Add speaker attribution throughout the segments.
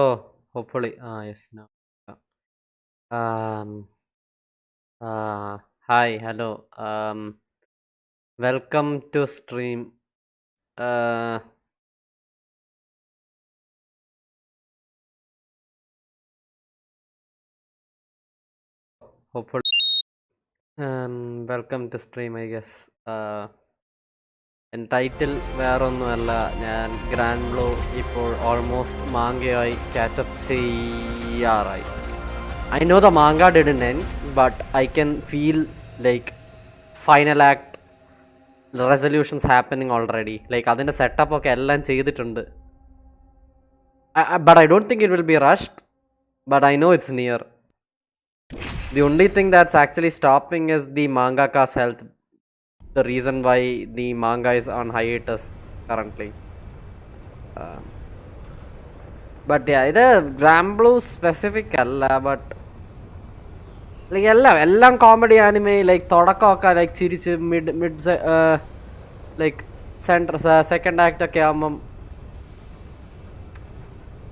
Speaker 1: Oh, hopefully. Yes, no. Um, Hi, hello. Welcome to stream. Uh, Hopefully. Welcome to stream, I guess. Entitle വേറൊന്നുമല്ല ഞാൻ grand blue ഇപ്പോൾ almost മാങ്കയായി catch up ചെയ്യാറായി. I know the manga didn't end, but I can feel like final act resolutions happening already. Like അതിന്റെ setup ഒക്കെ എല്ലാം ചെയ്തിട്ടുണ്ട്. But I don't think it will be rushed. But I know it's near. The only thing that's actually stopping is the mangaka's health. The reason why the manga is on hiatus currently. But yeah, ഇത് Grand Blue specific അല്ല. But like എല്ലാം comedy anime like തുടക്കമൊക്കെ like ചിരിച്ച് mid like centre second act ഒക്കെ ആകുമ്പം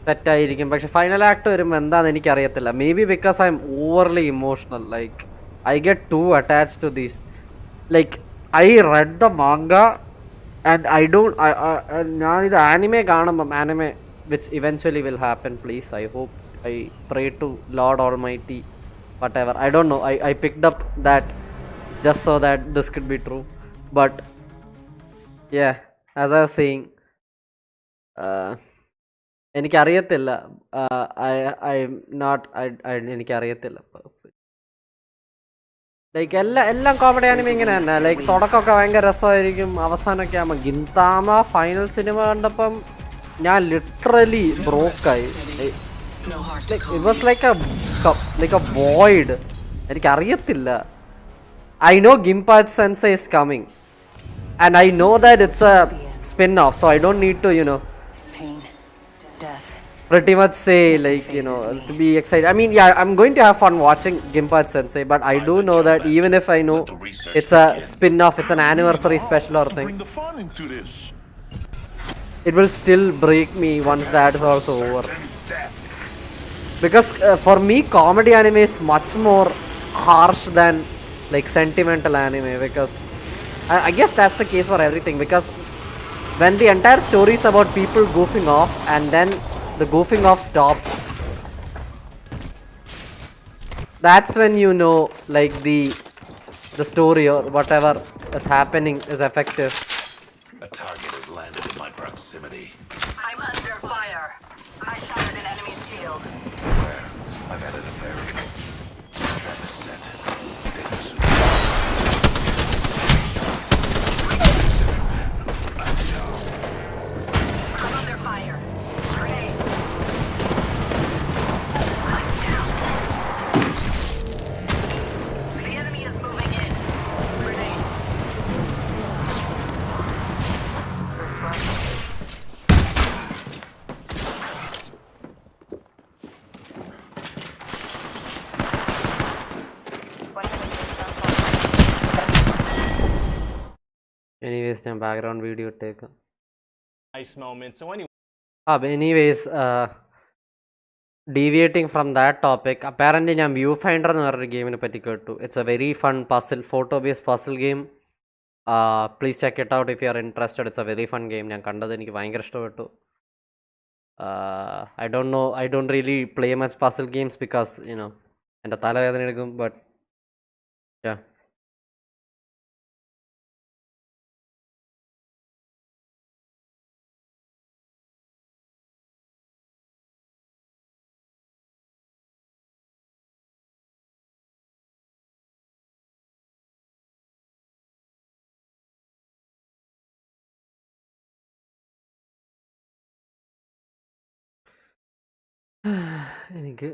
Speaker 1: സെറ്റായിരിക്കും. പക്ഷെ final act വരുമ്പോൾ എന്താണെന്ന് എനിക്കറിയത്തില്ല. May be because I am overly emotional. Like I get to attach to these. Like I read the manga and I don't ഞാനിത് ആനിമേ കാണുമ്പം anime which eventually will happen. Please, I hope, I pray to Lord almighty, whatever. I don't know. I picked up that just so that this could be true. But yeah, as I was saying, എനിക്കറിയത്തില്ല. എനിക്കറിയത്തില്ല. Like എല്ലാം comedy anime ഇങ്ങനെ തന്നെ. Like തുടക്കമൊക്കെ ഭയങ്കര രസമായിരിക്കും, അവസാനമൊക്കെ ആകുമ്പോൾ ഗിൻതാമ final cinema കണ്ടപ്പം ഞാൻ literally ബ്രോക്കായി. It was like a void. എനിക്കറിയത്തില്ല. I know Ginpachi Sensei is coming, and I know that it's a spin-off, so I don't need to,
Speaker 2: pain, death,
Speaker 1: pretty much say like, to be excited. I mean, yeah, I'm going to have fun watching Ginpachi Sensei, but I do know that even if I know it's a spin-off, it's an anniversary special or thing, it will still break me once that is also over. Because for me, comedy anime is much more harsh than like sentimental anime. Because I guess that's the case for everything. Because when the entire story is about people goofing off and then the goofing off stops, that's when you know like the story or whatever is happening is effective.
Speaker 3: A target has landed in my proximity.
Speaker 2: I'm under fire. I shot at an enemy's shield.
Speaker 3: Where? I've added a variable. That is set. Data suit.
Speaker 2: I'm under fire. Grenade. I'm down. The enemy is moving in. Grenade.
Speaker 1: Anyways, ഞാൻ background video ഇട്ടേക്കാം.
Speaker 4: Nice moment. So anyway.
Speaker 1: But anyways, deviating from that topic, apparently ഞാൻ view finder എന്ന് പറഞ്ഞൊരു ഗെയിമിനെ പറ്റി കേട്ടു. It's A very fun puzzle, photo based puzzle game. Please check it out if you are interested. It's A very fun game. ഞാൻ കണ്ടത് എനിക്ക് ഭയങ്കര ഇഷ്ടപ്പെട്ടു. I don't really play much puzzle games because എൻ്റെ തലവേദന എടുക്കും. But yeah. എനിക്ക്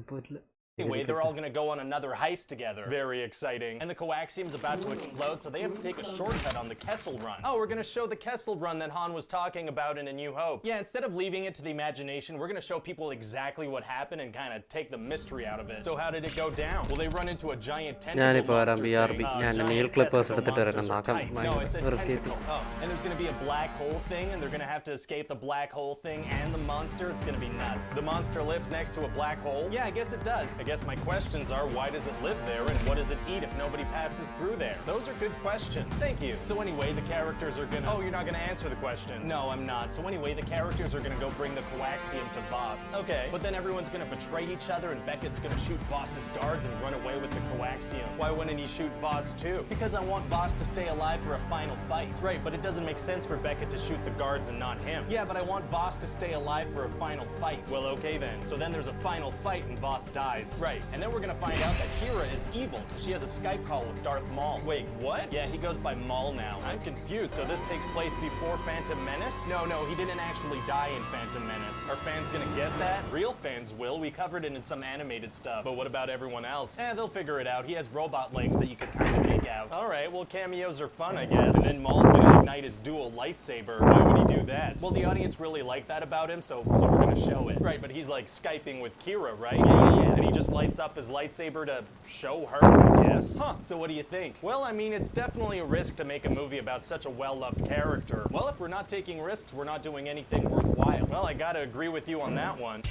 Speaker 1: പോയിട്ടില്ല.
Speaker 4: Anyway, they're all gonna go on another heist together. Very exciting. And the coaxium's about to explode, so they have to take a shortcut on the Kessel Run. Oh, we're gonna show the Kessel Run that Han was talking about in A New Hope. Yeah, instead of leaving it to the imagination, we're gonna show people exactly what happened and kind of take the mystery out of it. So how did it go down? Well, they run into a giant tentacle monster thing.
Speaker 1: giant
Speaker 4: testicle
Speaker 1: എടുത്തിട്ട്
Speaker 4: monsters
Speaker 1: വരാം.
Speaker 4: are tight.
Speaker 1: നോക്കാം.
Speaker 4: No, I said
Speaker 1: വൃത്തിയായിട്ട്.
Speaker 4: tentacle. Oh, and there's gonna be a black hole thing, and they're gonna have to escape the black hole thing and the monster. It's gonna be nuts. The monster lives next to a black hole? Yeah, I guess it does. I guess my questions are, why does it live there, and what does it eat if nobody passes through there? Those are good questions. Thank you. So anyway, the characters are gonna... Oh, you're not gonna answer the questions. No, I'm not. So anyway, the characters are gonna go bring the coaxium to Voss. Okay. But then everyone's gonna betray each other, and Beckett's gonna shoot Voss's guards and run away with the coaxium. Why wouldn't he shoot Voss too? Because I want Voss to stay alive for a final fight. Right, but it doesn't make sense for Beckett to shoot the guards and not him. Yeah, but I want Voss to stay alive for a final fight. Well, okay then. So then there's a final fight and Voss dies. Right. And then we're gonna find out that Kira is evil because she has a Skype call with Darth Maul. Wait, what? Yeah, he goes by Maul now. I'm confused. So this takes place before Phantom Menace? No, he didn't actually die in Phantom Menace. Are fans gonna get that? Real fans will. We covered it in some animated stuff. But what about everyone else? They'll figure it out. He has robot legs that you could kind of make out. All right, well, cameos are fun, I guess. And then Maul's gonna ignite his dual lightsaber. Why would he do that? Well, the audience really liked that about him, so we're gonna show it. Right, but he's like Skyping with Kira, right? Yeah. And he just lights up his lightsaber to show her, I guess. Huh, so what do you think? Well, I mean, it's definitely a risk to make a movie about such a well-loved character. Well, if we're not taking risks, we're not doing anything worthwhile. Well, I gotta agree with you on that one.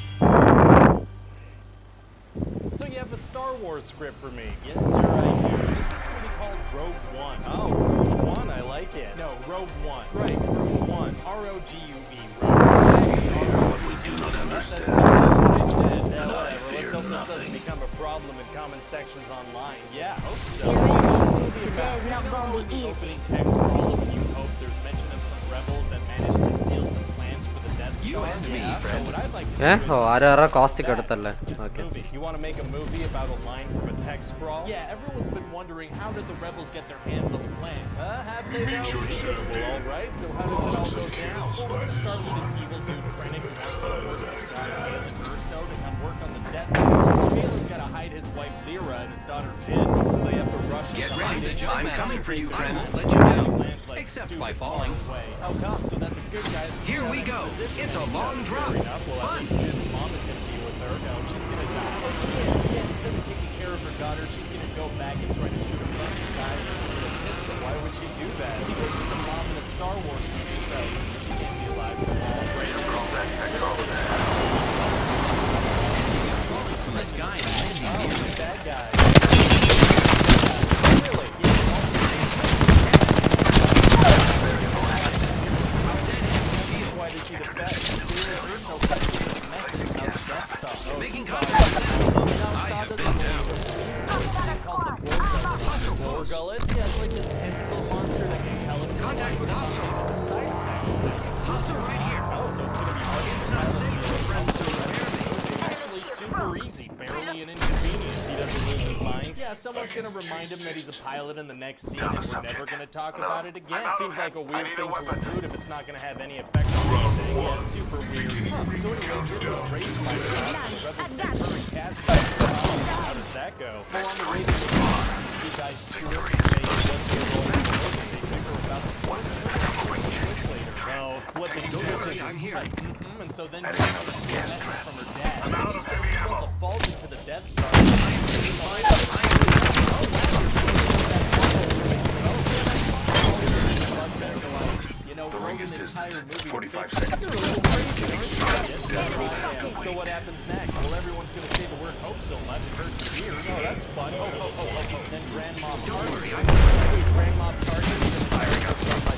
Speaker 4: So you have a Star Wars script for me? Yes, sir, I do. This is going to be called Rogue One. Oh, Rouge One, I like it. No, Rogue One. Right, Rouge One. R-O-G-U-E, Rogue.
Speaker 3: We do not understand.
Speaker 4: That's what I said.
Speaker 3: And I
Speaker 4: Whatever,
Speaker 3: fear
Speaker 4: let's hope this
Speaker 3: nothing.
Speaker 4: doesn't become a problem in comment sections online. Yeah, I hope so.
Speaker 5: Today's not gonna be easy.
Speaker 4: Text scroll of New Hope, there's mention of some rebels that managed to steal some plans for the Death Star.
Speaker 3: You and me, friend.
Speaker 4: So what I'd like to do is...
Speaker 1: ഓ ആരാ കോസ്റ്റിക് എടുത്തല്ലേ okay
Speaker 4: Movie. You want to make a movie about a line from a text scroll? Yeah, everyone's been wondering, how did the rebels get their hands on the plans? Have they though? Well, all right. So how does it all go down? Well, let's start with this evil dude, Krennic, who wants to force his daughter Galen Urso to come work on the Death Star. Galen's got to hide his wife Lyra and his daughter Jin, so they have to rush.
Speaker 6: Get
Speaker 4: into
Speaker 6: ready,
Speaker 4: hiding.
Speaker 6: the jump
Speaker 3: I'm
Speaker 6: master.
Speaker 3: coming for you, friend.
Speaker 6: I won't let you down.
Speaker 4: Plans like
Speaker 6: Except
Speaker 4: stupid
Speaker 6: by falling.
Speaker 4: way. How come? So that the good guys can
Speaker 6: Here
Speaker 4: get
Speaker 6: we
Speaker 4: into
Speaker 6: go.
Speaker 4: position.
Speaker 6: It's a long
Speaker 4: Fair
Speaker 6: drop.
Speaker 4: enough. Well,
Speaker 6: Fun.
Speaker 4: at least Jin's mom is going to be with her. No, she's going to die. Oh, she is. Yeah, instead of taking care of her daughter, she's going to go back and try to shoot a bunch of guys with a pistol. Why would she do that? Because she's a mom in a Star Wars movie, so she can't be alive for long.
Speaker 6: From the sky.
Speaker 4: Oh, bad guy. Really? Why did she defect?
Speaker 6: Making contact. I have been down.
Speaker 4: Gullet? Yeah, it's like this tentacle monster that can teleport.
Speaker 6: Contact with hostile.
Speaker 4: Side effect.
Speaker 6: Hostile right here.
Speaker 4: Oh, so it's gonna be hard.
Speaker 6: It's not safe for friends to repair me.
Speaker 4: Actually, super easy. Barely an inconvenience. He doesn't lose his mind. Yeah, someone's gonna remind him that he's a pilot in the next scene, and we're never gonna talk about it again. Seems like a weird thing to recruit if it's not gonna have any effect on anything. Yeah, super weird. So anyway, Jim was raised by the rebels sent her and Cassidy. How does that go? Well, on the radio, you guys cheer up and say, what's the role of the movie? They figure about the switch later. No, flipping switches
Speaker 6: I'm
Speaker 4: is
Speaker 6: here.
Speaker 4: tight. And so then she gets a message from her dad. He says he's about to fall into the Death Star. You know,
Speaker 3: The ring is
Speaker 4: an
Speaker 3: distant.
Speaker 4: entire movie
Speaker 3: 45
Speaker 4: to
Speaker 3: seconds.
Speaker 4: fix it. So what happens next? Well, everyone's gonna say the word hope so much it hurts your ears. Oh, that's fun. Then Grandma Target. Grandma Target is gonna fire herself by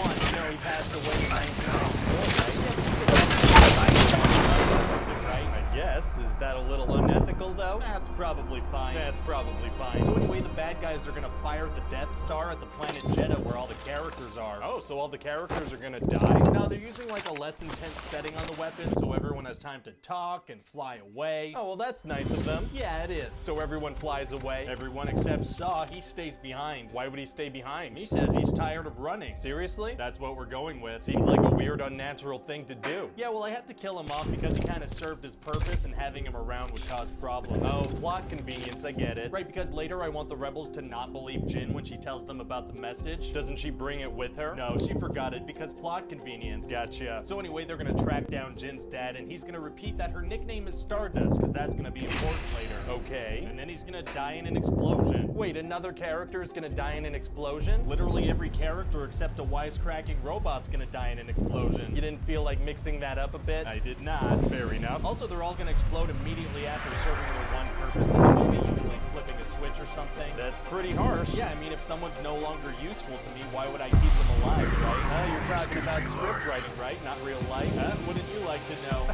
Speaker 4: one. You know, he passed away in 1994, right? I guess. Is that a little unethical, though? That's probably fine. That's probably fine. So anyway, the bad guys are gonna fire the Death Star at the planet Jeddah where all the characters are. Oh, so all the characters are gonna die? No, they're using like a less intense setting on the weapon, so everyone everyone has time to talk and fly away. Oh, well, that's nice of them. Yeah, it is. So everyone flies away. Everyone except Saw, he stays behind. Why would he stay behind? He says he's tired of running. Seriously? That's what we're going with. Seems like a weird, unnatural thing to do. Yeah, well, I had to kill him off because he kind of served his purpose, and having him around would cause problems. Oh, plot convenience, I get it. Right, because later I want the rebels to not believe Jin when she tells them about the message. Doesn't she bring it with her? No, she forgot it because plot convenience. Gotcha. So anyway, they're gonna track down Jin's dad, and he's gonna repeat that her nickname is Stardust, because that's gonna be important later. Okay. And then he's gonna die in an explosion. Wait, another character is gonna die in an explosion? Literally every character except a wisecracking robot's gonna die in an explosion. You didn't feel like mixing that up a bit? I did not. Fair enough. Also, they're all gonna explode immediately after serving their one purpose in the movie, usually flipping a switch or something. That's pretty harsh. Yeah, I mean, if someone's no longer useful to me, why would I keep them alive, right? You're talking about script writing, right? Not real life? Wouldn't you like to know?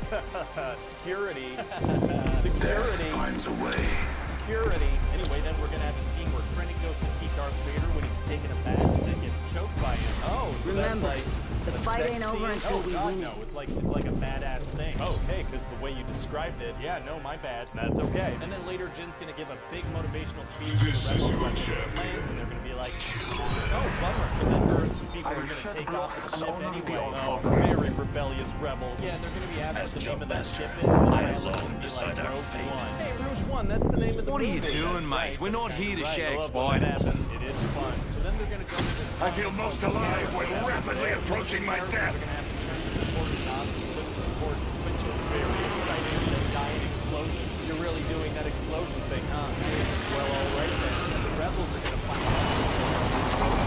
Speaker 4: Security. Security.
Speaker 3: Death finds a way.
Speaker 4: Security. Anyway, then we're gonna have a scene where Krennic goes to see Darth Vader when he's taking a bath and then gets choked by him. Oh, so
Speaker 5: Remember,
Speaker 4: that's like
Speaker 5: the
Speaker 4: a
Speaker 5: fight
Speaker 4: sex
Speaker 5: ain't over
Speaker 4: scene?
Speaker 5: until
Speaker 4: Oh,
Speaker 5: we
Speaker 4: God,
Speaker 5: win
Speaker 4: no.
Speaker 5: it.
Speaker 4: It's like a badass thing. Oh, okay, because the way you described it. Yeah, no, my bad. That's okay. And then later, Jin's gonna give a big motivational speech to
Speaker 3: This
Speaker 4: the
Speaker 3: is
Speaker 4: rebels
Speaker 3: your
Speaker 4: about the
Speaker 3: champion.
Speaker 4: plans, and they're gonna be like, oh, bummer. But then her and some people are gonna take off the ship anyway. Oh, very rebellious rebels. Yeah, and they're gonna be asked what the name of that ship is.
Speaker 3: I
Speaker 4: And they're
Speaker 3: alone
Speaker 4: gonna be
Speaker 3: decide
Speaker 4: like,
Speaker 3: our
Speaker 4: Rogue
Speaker 3: fate.
Speaker 4: One. Hey, Rouge One, that's the name of the
Speaker 6: What are you
Speaker 4: movie.
Speaker 6: doing,
Speaker 4: That's
Speaker 6: mate?
Speaker 4: right,
Speaker 6: We're not
Speaker 4: that's
Speaker 6: here to
Speaker 4: right.
Speaker 6: shag
Speaker 4: I love when that
Speaker 6: spiders.
Speaker 4: happens. It is fun. So then they're gonna go to this.
Speaker 3: I feel most alive when rapidly approaching my death.
Speaker 4: They're gonna have to turn some important knobs and flip some important switches. Very exciting. And then die in explosions. You're really doing that explosion thing, huh? Well, all right then. And the rebels are gonna find out.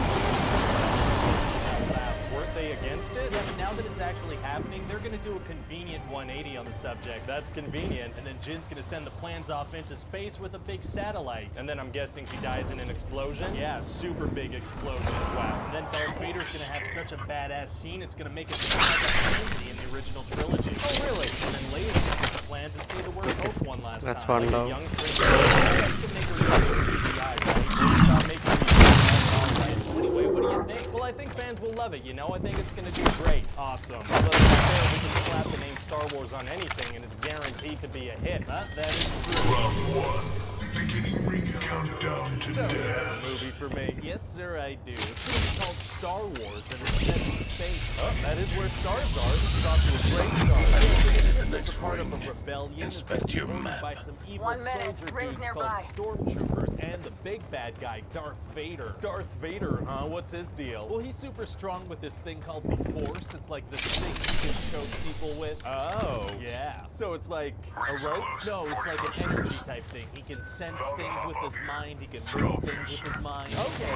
Speaker 4: Weren't they against it? Yeah, but now that it's actually happening, they're gonna do a convenient 180 on the subject. That's convenient. And then Jin's gonna send the plans off into space with a big satellite. And then I'm guessing she dies in an explosion? Yeah, super big explosion. Wow. And then Darth Vader's gonna have such a badass scene, it's gonna make it sound like a movie in the original trilogy. Oh, really? And then Leia's gonna get the plans and say the word hope one last
Speaker 1: That's
Speaker 4: time.
Speaker 1: fun, though.
Speaker 4: Like a young princess. You can make her really CGI, right? Stop making me Anyway, what do you think? Well, I think fans will love it, you know? I think it's gonna do great. Awesome. Although, to be fair, we can slap the name Star Wars on anything, and it's guaranteed to be a hit. That is true.
Speaker 3: Round one. Beginning ring countdown to
Speaker 4: So,
Speaker 3: death.
Speaker 4: movie for me. Yes, sir, I do. It's really called Star Wars, and it's set in space. Oh, that is where stars are. This is off to a great start.
Speaker 3: The next
Speaker 4: It's part of
Speaker 3: ring.
Speaker 4: a rebellion that's
Speaker 3: Inspect
Speaker 4: been
Speaker 3: your
Speaker 4: supported
Speaker 3: map.
Speaker 4: by some evil
Speaker 2: 1 minute.
Speaker 4: soldier
Speaker 2: Rings
Speaker 4: dudes called
Speaker 2: nearby.
Speaker 4: stormtroopers and the big bad guy, Darth Vader. Darth Vader, huh? What's his deal? Well, he's super strong with this thing called the Force. It's like this thing he can choke people with. Oh, yeah. So it's like a rope? No, it's like an energy type thing. He can sense things with his mind. He can move things with his mind. Okay.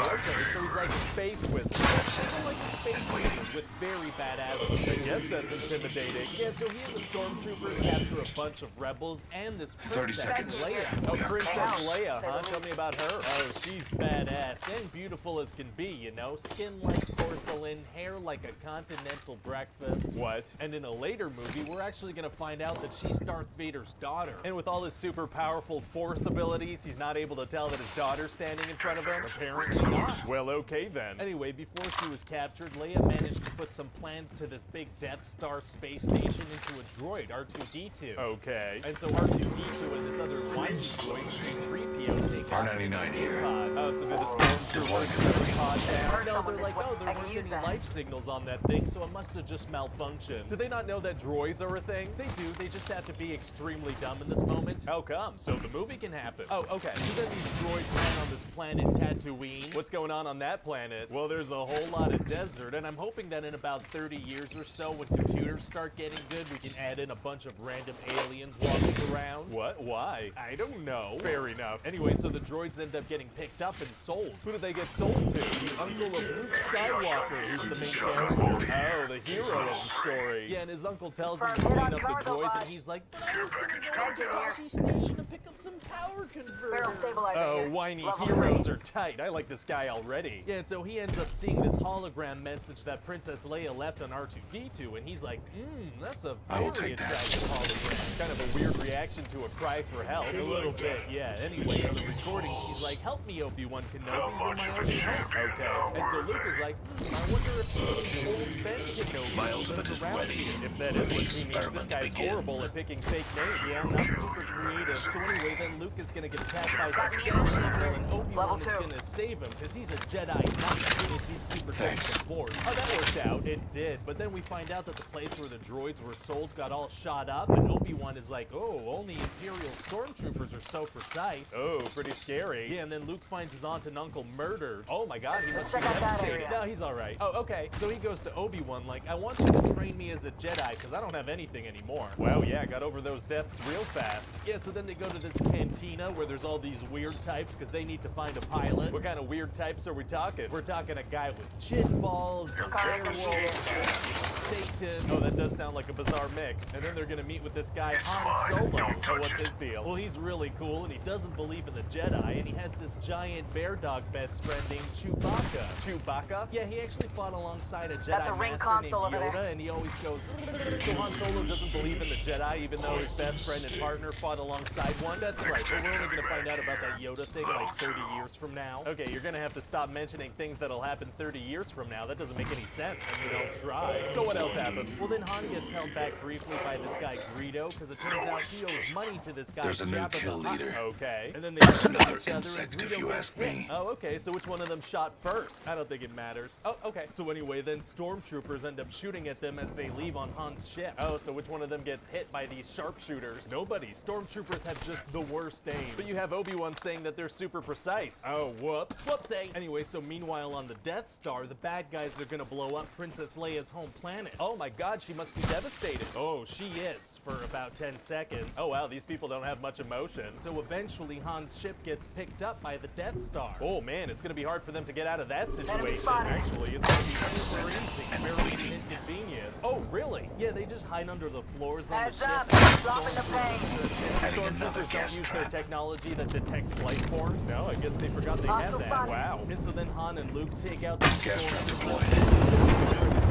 Speaker 4: So he's like a space wizard. He's like a space wizard with very badass. I guess that's intimidating. Yeah, so he and the stormtroopers capture a bunch of rebels and this
Speaker 3: 30
Speaker 4: princess
Speaker 3: seconds.
Speaker 4: Leia. Oh,
Speaker 3: We are
Speaker 4: Princess
Speaker 3: close.
Speaker 4: Leia, huh? Tell me about her. Oh, she's badass and beautiful as can be, you know? Skin like porcelain, hair like a continental breakfast. What? And in a later movie, we're actually gonna find out that she's Darth Vader's daughter. And with all his super powerful force abilities, he's not able to tell that his daughter's standing in front of him? Apparently not. Well, okay then. Anyway, before she was captured, Leia managed to put some plans to this big Death Star space station into a droid, R2-D2. Okay. And so R2-D2 and this other whiny droid, C-3PO, take out
Speaker 3: R99 here.
Speaker 4: pod. Oh, so did the stormtroopers put the pod down? No, they're like, oh, there
Speaker 2: I can
Speaker 4: weren't
Speaker 2: use
Speaker 4: any
Speaker 2: that.
Speaker 4: life signals on that thing, so it must have just malfunctioned. Do they not know that droids are a thing? They do, they just have to be extremely dumb in this moment. How come? So the movie can happen. Oh, okay. So then these droids land on this planet Tatooine. What's going on that planet? Well, there's a whole lot of desert, and I'm hoping that in about 30 years or so, when computers start getting good, we can add in a bunch of random aliens walking around. What? Why? I don't know. Fair enough. Anyway, so the droids end up getting picked up and sold. Who do they get sold to? The uncle of Luke Skywalker, who's the main character. Oh, the hero of the story. Yeah, and his uncle tells him to
Speaker 2: Firm,
Speaker 4: clean
Speaker 2: hit
Speaker 4: up
Speaker 2: on
Speaker 4: the
Speaker 2: cargo
Speaker 4: droids,
Speaker 2: pod.
Speaker 4: and he's like, but I was gonna go to
Speaker 2: Engineer.
Speaker 4: Tashi Station to pick up some power converters.
Speaker 2: Barrel stabilizer
Speaker 4: Oh,
Speaker 2: here.
Speaker 4: whiny
Speaker 2: Level
Speaker 4: heroes
Speaker 2: 3.
Speaker 4: are tight. I like this guy already. Yeah, and so he ends up seeing this hologram message that Princess Leia left on R2-D2, and he's like, that's a
Speaker 3: I will
Speaker 4: very
Speaker 3: take that.
Speaker 4: attractive hologram. Kind of a weird reaction to a cry for help. A little bit, yeah. Anyway, on the recording, she's like, help me, Obi-Wan Kenobi, you're my only hope. Okay. And so Luke is like, I wonder if the old Ben Kenobi
Speaker 3: My ultimate is
Speaker 4: around
Speaker 3: ready.
Speaker 4: here. If that
Speaker 3: Let
Speaker 4: is
Speaker 3: the
Speaker 4: what he means, this
Speaker 3: experiment
Speaker 4: guy's
Speaker 3: begin.
Speaker 4: horrible at picking fake names. Yeah, not super creative. So anyway, then Luke is gonna get attacked by
Speaker 2: Got
Speaker 4: some
Speaker 2: me in the
Speaker 4: Sith
Speaker 2: shield
Speaker 4: people,
Speaker 2: here.
Speaker 4: and Obi-Wan
Speaker 2: Level
Speaker 4: is
Speaker 2: 2.
Speaker 4: gonna save him because he's a Jedi Knight. And he's super good with the Force. Oh, that worked out. It did. But then we find out that the place where the droids were sold got all shot up, and Obi-Wan is like, oh, only Imperial stormtroopers are so precise. Oh, pretty scary. Yeah, and then Luke finds his aunt and uncle murdered. Oh my god, he must be
Speaker 2: check out that
Speaker 4: devastated.
Speaker 2: area.
Speaker 4: No, he's alright. Oh, okay. So he goes to Obi-Wan like, I want you to train me as a Jedi because I don't have anything anymore. Wow, yeah, got over those deaths real fast. Yeah, so then they go to this cantina where there's all these weird types because they need to find a pilot. What kind of weird types are we talking? We're talking a guy with chin balls, a werewolf, Satan. Oh, that does sound like a bizarre mix. And then they're gonna meet with this guy, Han Solo. Oh, what's his deal? Well, he's really cool, and he doesn't believe in the Jedi, and he has this giant bear dog best friend named Chewbacca. Chewbacca? Yeah, he actually fought alongside a Jedi
Speaker 2: That's a ring
Speaker 4: master
Speaker 2: console
Speaker 4: named
Speaker 2: over
Speaker 4: Yoda,
Speaker 2: there.
Speaker 4: and he always goes, so Han Solo doesn't believe in the Jedi, even though his best friend and partner fought alongside one? That's right, but we're only gonna find out about that Yoda thing like 30 years from now. Okay, you're gonna have to stop mentioning things that'll happen 30 years from now. That doesn't make any sense, and you don't try. So what else happens? Well, then Han gets held back briefly by this guy Greedo, because it turns out he owes money to this guy.
Speaker 3: There's a new
Speaker 4: Jabba the
Speaker 3: kill
Speaker 4: Hutt.
Speaker 3: leader.
Speaker 4: Okay. And then they
Speaker 3: That's
Speaker 4: shoot at
Speaker 3: another
Speaker 4: each other, and
Speaker 3: insect, if
Speaker 4: Greedo
Speaker 3: you
Speaker 4: gets
Speaker 3: ask
Speaker 4: hit.
Speaker 3: me.
Speaker 4: Oh, okay, so which one of them shot first? I don't think it matters. Oh, okay. So anyway, then stormtroopers end up shooting at them as they leave on Han's ship. Oh, so which one of them gets hit by these sharpshooters? Nobody. Stormtroopers have just the worst aim. But you have Obi-Wan saying that they're super precise. Oh, whoops. Whoopsie. Anyway, so meanwhile on the Death Star, the bad guys are gonna blow up Princess Leia's home planet. Oh my god, she must be devastated. Oh, she is, for about 10 seconds. Oh wow, these people don't have much emotion. So eventually Han's ship gets picked up by the Death Star. Oh man, it's gonna be hard for them to get out of that situation.
Speaker 2: spotted.
Speaker 4: Actually, it's gonna be super easy. Barely an inconvenience. Oh, really? Yeah, they just hide under the floors on
Speaker 2: Heads
Speaker 4: the ship.
Speaker 2: up, dropping the pain.
Speaker 3: Adding another
Speaker 4: Stormtroopers
Speaker 3: gas
Speaker 4: don't use
Speaker 3: trap.
Speaker 4: their technology that detects life forms. No, I guess they forgot they had
Speaker 2: Hostile
Speaker 4: that.
Speaker 2: spotted.
Speaker 4: Wow. And so then Han and Luke take out the
Speaker 3: Gas trap
Speaker 4: stormtroopers.
Speaker 3: deployed.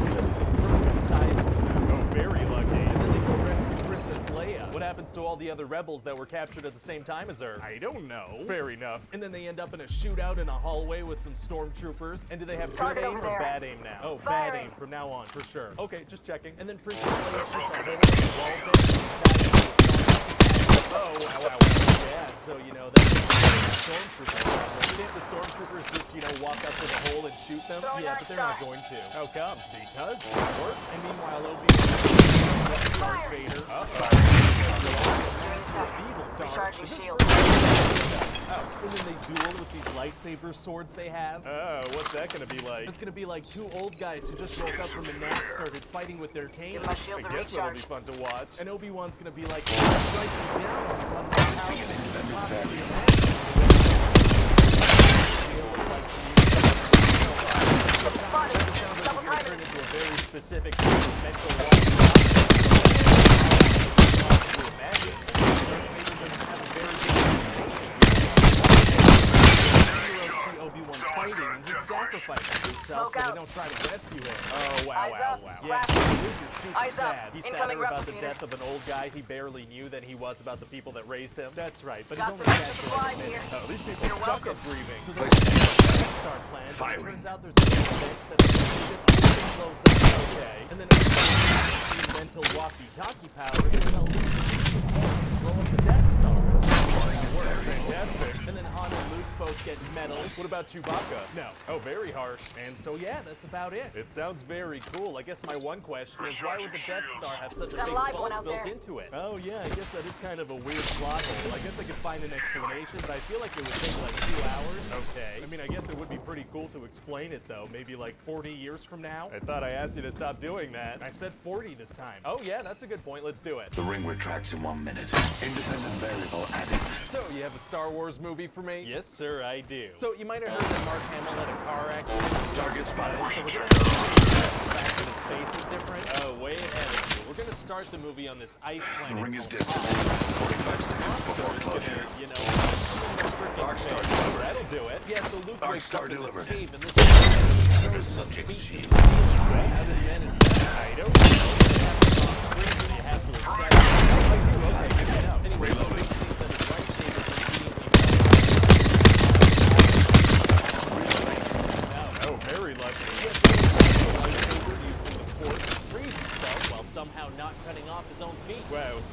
Speaker 4: It's just the perfect size for them. Oh, very lucky. And then they go rescue Princess Leia. What happens to all the other rebels that were captured at the same time as her? I don't know. Fair enough. And then they end up in a shootout in a hallway with some stormtroopers. And do they have good
Speaker 2: Target
Speaker 4: aim
Speaker 2: over
Speaker 4: or
Speaker 2: there.
Speaker 4: bad aim now? Oh, bad
Speaker 2: Firing.
Speaker 4: aim from now on, for sure. Okay, just checking. And then Princess Leia shoots a hole in the wall there. Oh, wow, wow. Yeah, so, you know, that's stormtroopers. Can't the stormtroopers just, you know, walk up to the hole and shoot them?
Speaker 2: Throwing
Speaker 4: Yeah,
Speaker 2: that
Speaker 4: but they're not
Speaker 2: shot.
Speaker 4: going to. How come? Because it works. And meanwhile, Obi-Wan Darth Vader.
Speaker 2: Recharging shield.
Speaker 4: Oh, and then they duel with these lightsaber swords they have. Oh, what's that gonna be like? It's gonna be like two old guys who just woke up from a nap, started fighting with their canes.
Speaker 2: Give my shields a
Speaker 4: I guess that'll be
Speaker 2: recharge.
Speaker 4: fun to watch. And Obi-Wan's gonna be like, strike me down. Turn into a very specific mental Obi-Wan fighting, and he sacrifices himself so they don't try to rescue him. Oh, wow,
Speaker 2: Eyes
Speaker 4: wow,
Speaker 2: up.
Speaker 4: wow.
Speaker 2: Flash.
Speaker 4: Yeah, Luke is super
Speaker 2: Eyes up.
Speaker 4: sad. He's
Speaker 2: Incoming
Speaker 4: sadder about the
Speaker 2: replicator.
Speaker 4: death of an old guy he barely knew than he was about the people that raised him. That's right, but
Speaker 2: Got
Speaker 4: he's
Speaker 2: some
Speaker 4: only
Speaker 2: extra
Speaker 4: sad for like a
Speaker 2: supplies
Speaker 4: minute.
Speaker 2: here.
Speaker 4: Oh, these people
Speaker 2: You're
Speaker 4: suck
Speaker 2: welcome.
Speaker 4: at grieving. So
Speaker 3: Place-
Speaker 4: the Death Star plan, it
Speaker 3: Firing.
Speaker 4: turns out there's a fix that the ship blows up. Okay. And then the mental walkie-talkie power to tell Luke to blow up the Death Star. Fantastic. And then Han and Luke both get medals. What about Chewbacca? No. Oh, very harsh. And so, yeah, that's about it. It sounds very cool. I guess my one question is, why would the Death Star have such a
Speaker 2: Got a
Speaker 4: big
Speaker 2: live
Speaker 4: bulge
Speaker 2: one out
Speaker 4: built
Speaker 2: there.
Speaker 4: into it? Oh, yeah, I guess that is kind of a weird plot hole. I guess I could find an explanation, but I feel like it would take like 2 hours. Okay. I mean, I guess it would be pretty cool to explain it, though. Maybe like 40 years from now. I thought I asked you to stop doing that. I said 40 this time. Oh, yeah, that's a good point. Let's do it.
Speaker 3: The ring retracts in 1 minute. Independent variable added.
Speaker 4: So, you have a Star Wars movie for me? Yes, sir, I do. So, you might have heard that Mark Hamill had a car accident.
Speaker 3: Target spotted.
Speaker 4: So we're gonna the fact that his face is different. Oh, way ahead of you. We're gonna start the movie on this ice
Speaker 3: The
Speaker 4: planet.
Speaker 3: ring is
Speaker 4: called
Speaker 3: distant.
Speaker 4: Hoth.
Speaker 3: 45 seconds before
Speaker 4: It's
Speaker 3: closure.
Speaker 4: gonna, you know,
Speaker 3: Dark Star
Speaker 4: freaking
Speaker 3: delivered.
Speaker 4: that'll do it. Yeah, so Luke
Speaker 3: Dark
Speaker 4: wakes
Speaker 3: Star
Speaker 4: up in this
Speaker 3: delivered.
Speaker 4: cave, and this is
Speaker 3: Subject shield.
Speaker 4: how did he manage that? I don't know. It happens on screen, so you have to accept it. Oh, I do. Okay, good to know. Anyway, so
Speaker 3: Reloading.
Speaker 4: Luke sees that his lightsaber is immediately no. Oh, very lucky.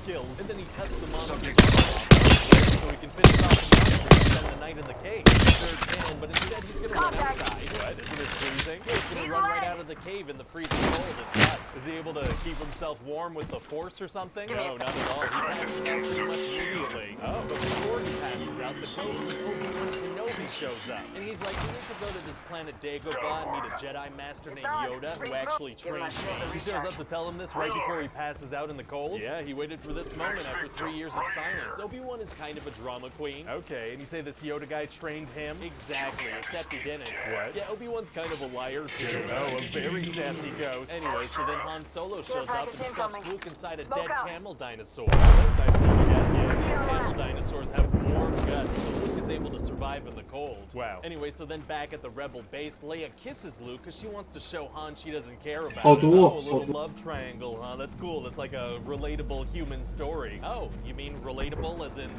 Speaker 4: skills, and then he cuts the monster's arm off so he can finish off the monster and spend the night in the cave. Sure can, but instead he's gonna run outside. What? Isn't it freezing? Yeah, he's gonna run right out of the cave in the freezing cold at dusk. Is he able to keep himself warm with the force or something? No, not at all. He passes out pretty much immediately. Oh, but before he passes out, the ghost of Obi-Wan Kenobi shows up. And he's like, you need to go to this planet Dagobah and meet a Jedi master named Yoda who actually trained me. He shows up to tell him this right before he passes out in the cold. Yeah, he waited for this moment after 3 years of silence. Obi-Wan is kind of a drama queen. Okay, and you say this Yoda guy trained him? Exactly, except he didn't. What? Yeah, Obi-Wan's kind of a liar too. Oh, a very sassy ghost. Anyway, so then Han Solo shows up and stuffs Luke inside a dead camel dinosaur. Oh, that's nice of you to guess. Yeah, these camel dinosaurs have warm guts, so Luke is able to survive in the cold. Wow. Anyway, so then back at the Rebel base, Leia kisses Luke because she wants to show Han she doesn't care about him. Oh, a little love triangle, huh? That's cool. That's like a relatable human story. Oh, you mean relatable as in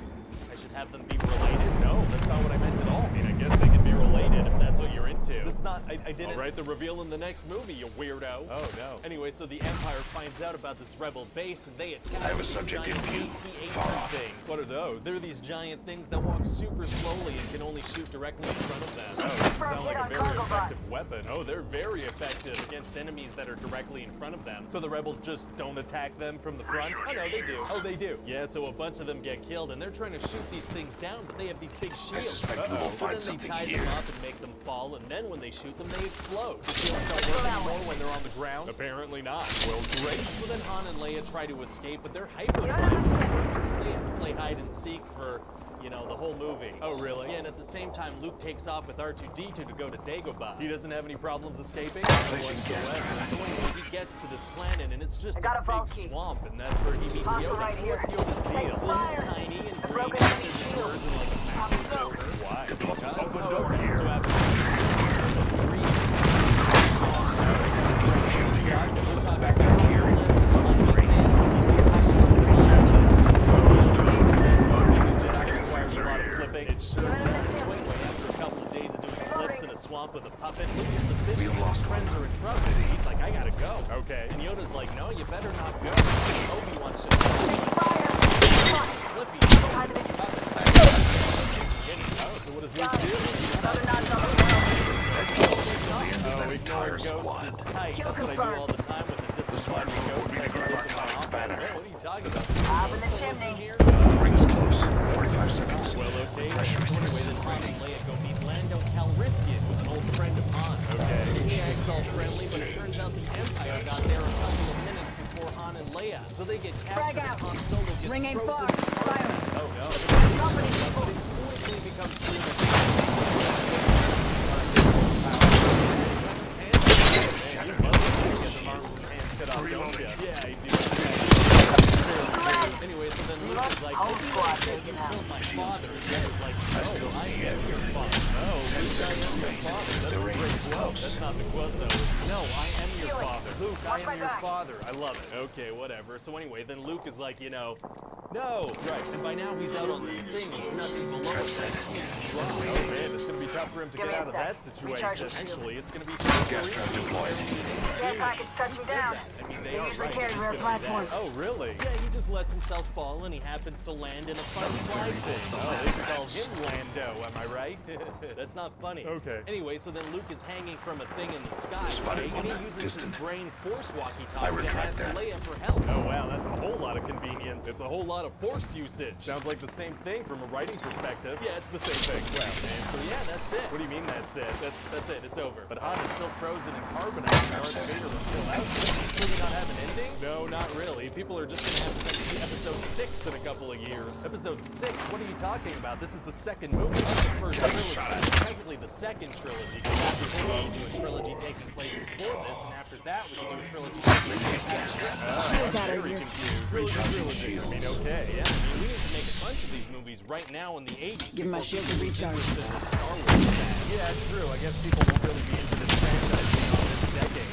Speaker 4: I should have them be related? No, that's not what I meant at all. I mean, I guess they can be related if that's what you're into. That's not, I didn't. All right, the reveal in the next movie, you weirdo. Oh, no. Anyway, so the Empire finds out about this Rebel base and they attack
Speaker 3: I have a
Speaker 4: these
Speaker 3: subject in
Speaker 4: giant
Speaker 3: view.
Speaker 4: AT-AT
Speaker 3: Far off.
Speaker 4: things. What are those? They're these giant things that walk super slowly and can only shoot directly in front of them. Oh, that sounds like a very effective weapon. Oh, they're very effective against enemies that are directly in front of them. So the rebels just don't attack them from the front? Oh, no, they do. Oh, they do. Yeah, so a bunch of them get killed, and they're trying to shoot these things down, but they have these big shields.
Speaker 3: I suspect we will
Speaker 4: So
Speaker 3: find
Speaker 4: then
Speaker 3: something
Speaker 4: they tie
Speaker 3: here.
Speaker 4: them up and make them fall, and then when they shoot them, they explode. The shields don't work anymore when they're on the ground? Apparently not. Well, great. So then Han and Leia try to escape, but they're hyperdrive, so they have to play hide and seek for, you know, the whole movie. Oh, really? Yeah, and at the same time, Luke takes off with R2-D2 to go to Dagobah. He doesn't have any problems escaping? Whatsoever. So anyway, he gets to this planet, and it's just a big swamp, and that's where he meets Yoda.
Speaker 2: right here.
Speaker 4: What's Yoda's deal? Well, he's tiny and green, and there's birds and like a massive shoulder. Why? Because? Oh, okay. So after it sure does. So anyway, after a couple of days of doing flips in a swamp with a puppet, Luke and the fish and his friends are in trouble. He's like, I gotta go. Okay. And Yoda's like, no, you better not go. Obi-Wan should Flippy. Oh, so what does Luke do?
Speaker 3: That entire squad.
Speaker 4: That's what I do all the time with a disappointing ghost. I can look in my office.
Speaker 3: Banner.
Speaker 4: What are you talking about?
Speaker 2: Up in the chimney.
Speaker 3: Rings close. 45 seconds.
Speaker 4: Well, okay.
Speaker 3: Pressure
Speaker 4: Anyway, then
Speaker 3: is
Speaker 4: Han
Speaker 3: ready.
Speaker 4: and Leia go meet Lando Calrissian, who's an old friend of Han. Okay. He acts all friendly, but it turns out the Empire got there a couple of minutes before Han and Leia. So they get captured and Han Solo gets
Speaker 2: Ring aim
Speaker 4: frozen.
Speaker 2: far. Fire.
Speaker 4: Oh, no.
Speaker 2: Company people.
Speaker 4: But it quickly becomes clear that anyway, so then Luke is like,
Speaker 2: Whole squad
Speaker 4: you
Speaker 2: taken out.
Speaker 4: killed my father. And Yoda's like, no, I am your father. No, Luke, I am your father. That's a great quote. That's not the quote, though. No, I am your father. Luke, I am your father. I love it. Okay, whatever. So anyway, then Luke is like, you know, no. Right, and by now he's out on this thing with nothing below it. Oh man, it's gonna be tough for him to
Speaker 2: Give
Speaker 4: get
Speaker 2: me a
Speaker 4: out of
Speaker 2: sec.
Speaker 4: that situation.
Speaker 2: Recharging shield.
Speaker 4: Actually, it's gonna be
Speaker 3: Gas
Speaker 4: super
Speaker 3: trap
Speaker 4: easy.
Speaker 3: deployed.
Speaker 2: Care package touching down.
Speaker 4: I mean,
Speaker 2: They
Speaker 4: are
Speaker 2: usually
Speaker 4: right.
Speaker 2: carry
Speaker 4: It's
Speaker 2: rare
Speaker 4: gonna be
Speaker 2: platforms.
Speaker 4: that. Oh, really? Yeah, he just lets himself fall and he happens to land in a fun slide thing. Oh, they call him Lando, am I right? That's not funny. Okay. Anyway, so then Luke is hanging from a thing in the sky,
Speaker 3: Spotted
Speaker 4: okay? And
Speaker 3: one,
Speaker 4: he uses
Speaker 3: distant.
Speaker 4: his brain force
Speaker 3: I
Speaker 4: walkie-talkie to
Speaker 3: retract
Speaker 4: ask
Speaker 3: that.
Speaker 4: Leia for help. Oh, wow, that's a whole lot of convenience. It's a whole lot of force usage. Sounds like the same thing from a writing perspective. Yeah, it's the same thing. Well, man, so yeah, that's it. What do you mean that's it? That's it. It's over. But Han is still frozen and carbonized. Darth Vader is still out. Does it not have an ending? No, not really. People are just gonna have to see episode 6 in a couple of years. Episode 6? What are you talking about? This is the second movie. Not the first trilogy. Technically the second trilogy. Because after this, we do a trilogy taking place before this, and after that, we can do a trilogy taking place after this. I'm very confused. Trilogy. I mean, okay, yeah. I mean, we need to make a bunch of these movies right now in the 80s.
Speaker 5: Give my
Speaker 4: before
Speaker 5: shield
Speaker 4: people
Speaker 5: a recharge.
Speaker 4: lose interest in the Star Wars fan. Yeah, it's true. I guess people won't really be into this franchise beyond this decade.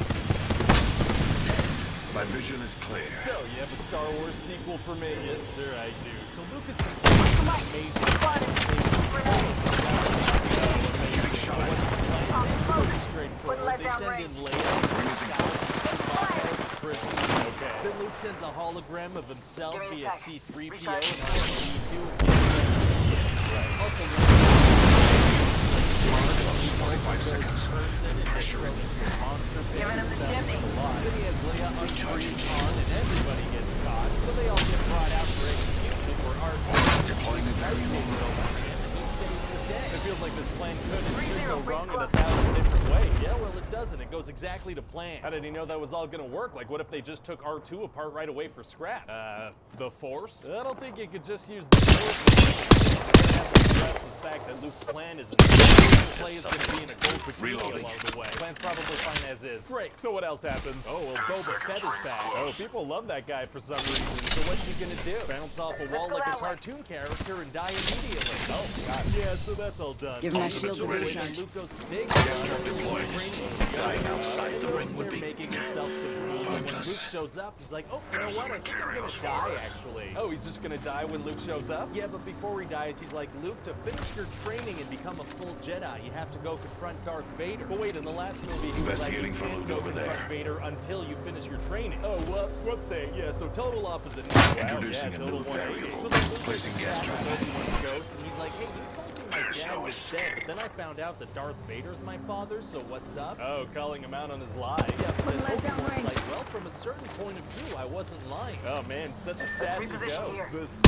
Speaker 3: My vision is clear.
Speaker 4: So, you have a Star Wars sequel for me? Yes, sir, I do. So Lucas amazing. Straightforward. They send in Leia.
Speaker 3: Ring is in close.
Speaker 4: Okay. Then Luke sends a hologram of himself
Speaker 2: Give me a
Speaker 4: via
Speaker 2: sec.
Speaker 4: C-3PO
Speaker 2: Recharge.
Speaker 4: and R2-D2 and gets also,
Speaker 3: 45 seconds.
Speaker 4: Pressure. Monster
Speaker 2: Give it up the chimney.
Speaker 4: Then he has Leia unfreeze Han and everybody gets caught, so they all get brought out for execution for R2.
Speaker 3: Deploying a variable robot.
Speaker 4: It feels like this plan could and should
Speaker 2: 3-0,
Speaker 4: go
Speaker 2: freeze
Speaker 4: wrong in a
Speaker 2: close.
Speaker 4: 1,000 different ways. Yeah, well, it doesn't. It goes exactly to plan. How did he know that was all gonna work? Like, what if they just took R2 apart right away for scraps? The Force? I don't think you could just use the Force. The fact that Luke's plan isn't play is gonna be in a gold bikini
Speaker 3: Reloading.
Speaker 4: along the way. Plan's probably fine as is. Great. So what else happens? Oh, well, Boba Fett is back. Oh, people love that guy for some reason. So what's he gonna do? Bounce off a wall
Speaker 2: go
Speaker 4: like a
Speaker 2: that way.
Speaker 4: cartoon character and die immediately. Oh, God. Yeah, so that's all done.
Speaker 5: Give my
Speaker 3: shield
Speaker 4: So
Speaker 3: a
Speaker 4: when
Speaker 3: recharge.
Speaker 4: Luke goes to dig,
Speaker 3: Deployed. Dying outside the ring would
Speaker 4: they're
Speaker 3: be
Speaker 4: making himself some food. When Luke
Speaker 3: pointless.
Speaker 4: shows up, he's like, oh, you know what? I think I'm gonna die, actually. Oh, he's just gonna die when Luke shows up? Yeah, but before he dies, he's like, Luke, to finish your training and become a full Jedi, you have to go confront Darth Vader. But wait, in the last movie, he was like, you
Speaker 3: Investigating for
Speaker 4: can't
Speaker 3: loot
Speaker 4: go
Speaker 3: over
Speaker 4: confront
Speaker 3: there.
Speaker 4: Vader until you finish your training. Oh, whoops. Whoopsie. Yeah, so total opposite.
Speaker 3: Introducing a new variable. Placing gas trap.
Speaker 4: And he's like, hey, you told me my dad was dead, but then I found out that Darth Vader's my father, so what's up? Oh, calling him out on his lies. Yeah, but then Obi-Wan's like, well, from a certain point of view, I wasn't lying. Oh, man, such a sassy
Speaker 2: reposition here.
Speaker 4: ghost.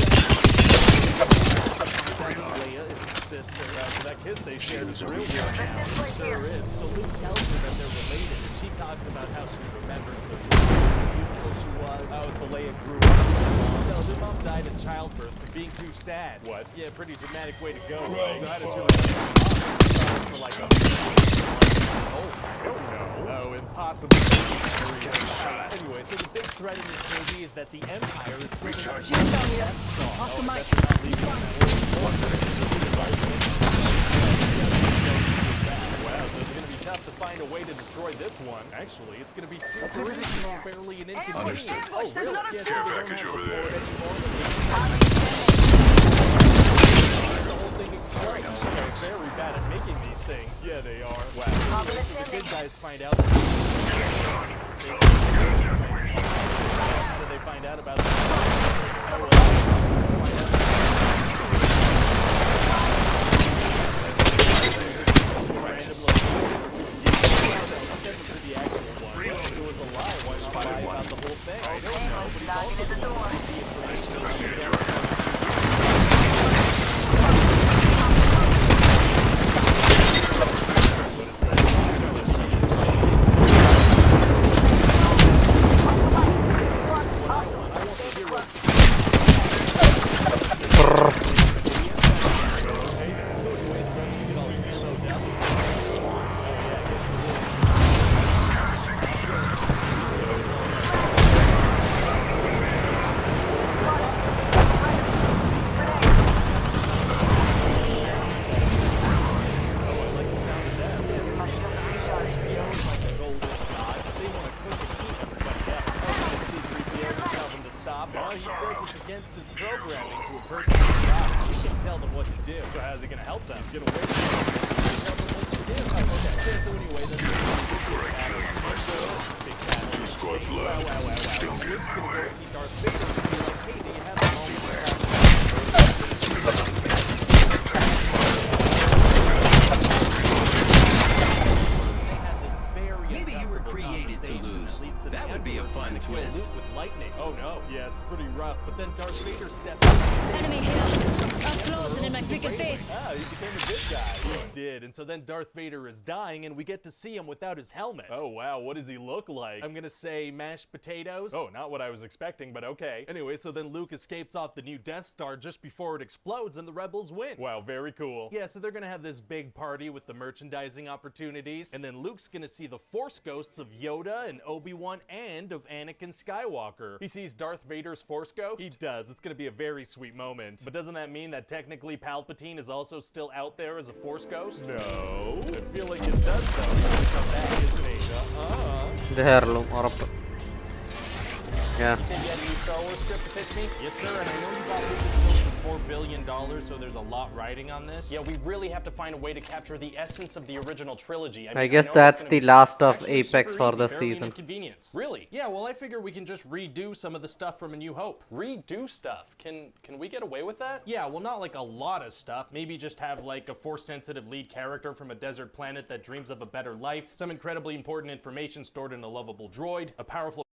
Speaker 4: Leia is his sister. After that kiss they shared is
Speaker 3: Shields are
Speaker 4: real.
Speaker 3: recharging.
Speaker 2: This place
Speaker 4: Sure
Speaker 2: here.
Speaker 4: is. So Luke tells her that they're related, and she talks about how she remembers how beautiful she was. Oh, so Leia grew up. No, their mom died in childbirth for being too sad. What? Yeah, pretty dramatic way to go. Right? So how does she remember for like a I don't know. Oh, impossible. Anyway, so the big threat in this movie is that the Empire is bringing up
Speaker 5: Shield down here. Toss the mic.
Speaker 4: Wow, so it's going to be tough to find a way to destroy this one. Actually, it's going to be super easy, barely an inconvenience.
Speaker 3: Understood.
Speaker 4: Oh,
Speaker 2: There's
Speaker 4: really?
Speaker 2: another
Speaker 4: Yeah,
Speaker 2: care
Speaker 4: so they don't
Speaker 3: package
Speaker 4: have to
Speaker 3: over
Speaker 4: blow it
Speaker 3: there.
Speaker 4: anymore. The whole thing explodes. They're very bad at making these things. Yeah, they are. Wow.
Speaker 2: Pop in the
Speaker 4: The good
Speaker 2: chimney.
Speaker 4: guys find out. How did they find out about
Speaker 2: Knocking at the door.
Speaker 6: Maybe you were created to lose. That would be a fun twist.
Speaker 4: With lightning. Oh no. Yeah, it's pretty rough. But then Darth Vader stepped in.
Speaker 5: Enemy here. Up close and in my freaking face.
Speaker 4: Ah, he became a good guy. He did. And so then Darth Vader is dying, and we get to see him without his helmet. Oh wow, what does he look like? I'm gonna say mashed potatoes. Oh, not what I was expecting, but okay. Anyway, so then Luke escapes off the new Death Star just before it explodes, and the rebels win. Wow, very cool. Yeah, so they're gonna have this big party with the merchandising opportunities, and then Luke's gonna see the Force ghosts of Yoda and Obi-Wan and of Anakin Skywalker. He sees Darth Vader's Force ghost? He does. It's gonna be a very sweet moment. But doesn't that mean that technically Palpatine is also still out there as a Force ghost? No. I feel like it does though. He's come back, isn't he?
Speaker 1: ഇത് ഹെയർലും ഉറപ്പ് Yeah.
Speaker 4: You said you had a new Star Wars script to pitch me? Yes, sir, and I know you bought Lucasfilm for $4 billion, so there's a lot riding on this. Yeah, we really have to find a way to capture the essence of the original trilogy.
Speaker 1: I guess that's the last of Apex for the season.
Speaker 4: Inconvenience. Really? Yeah, well, I figure we can just redo some of the stuff from A New Hope. Redo stuff? Can we get away with that? Yeah, well, not like a lot of stuff. Maybe just have like a Force-sensitive lead character from a desert planet that dreams of a better life, some incredibly important information stored in a lovable droid, a powerful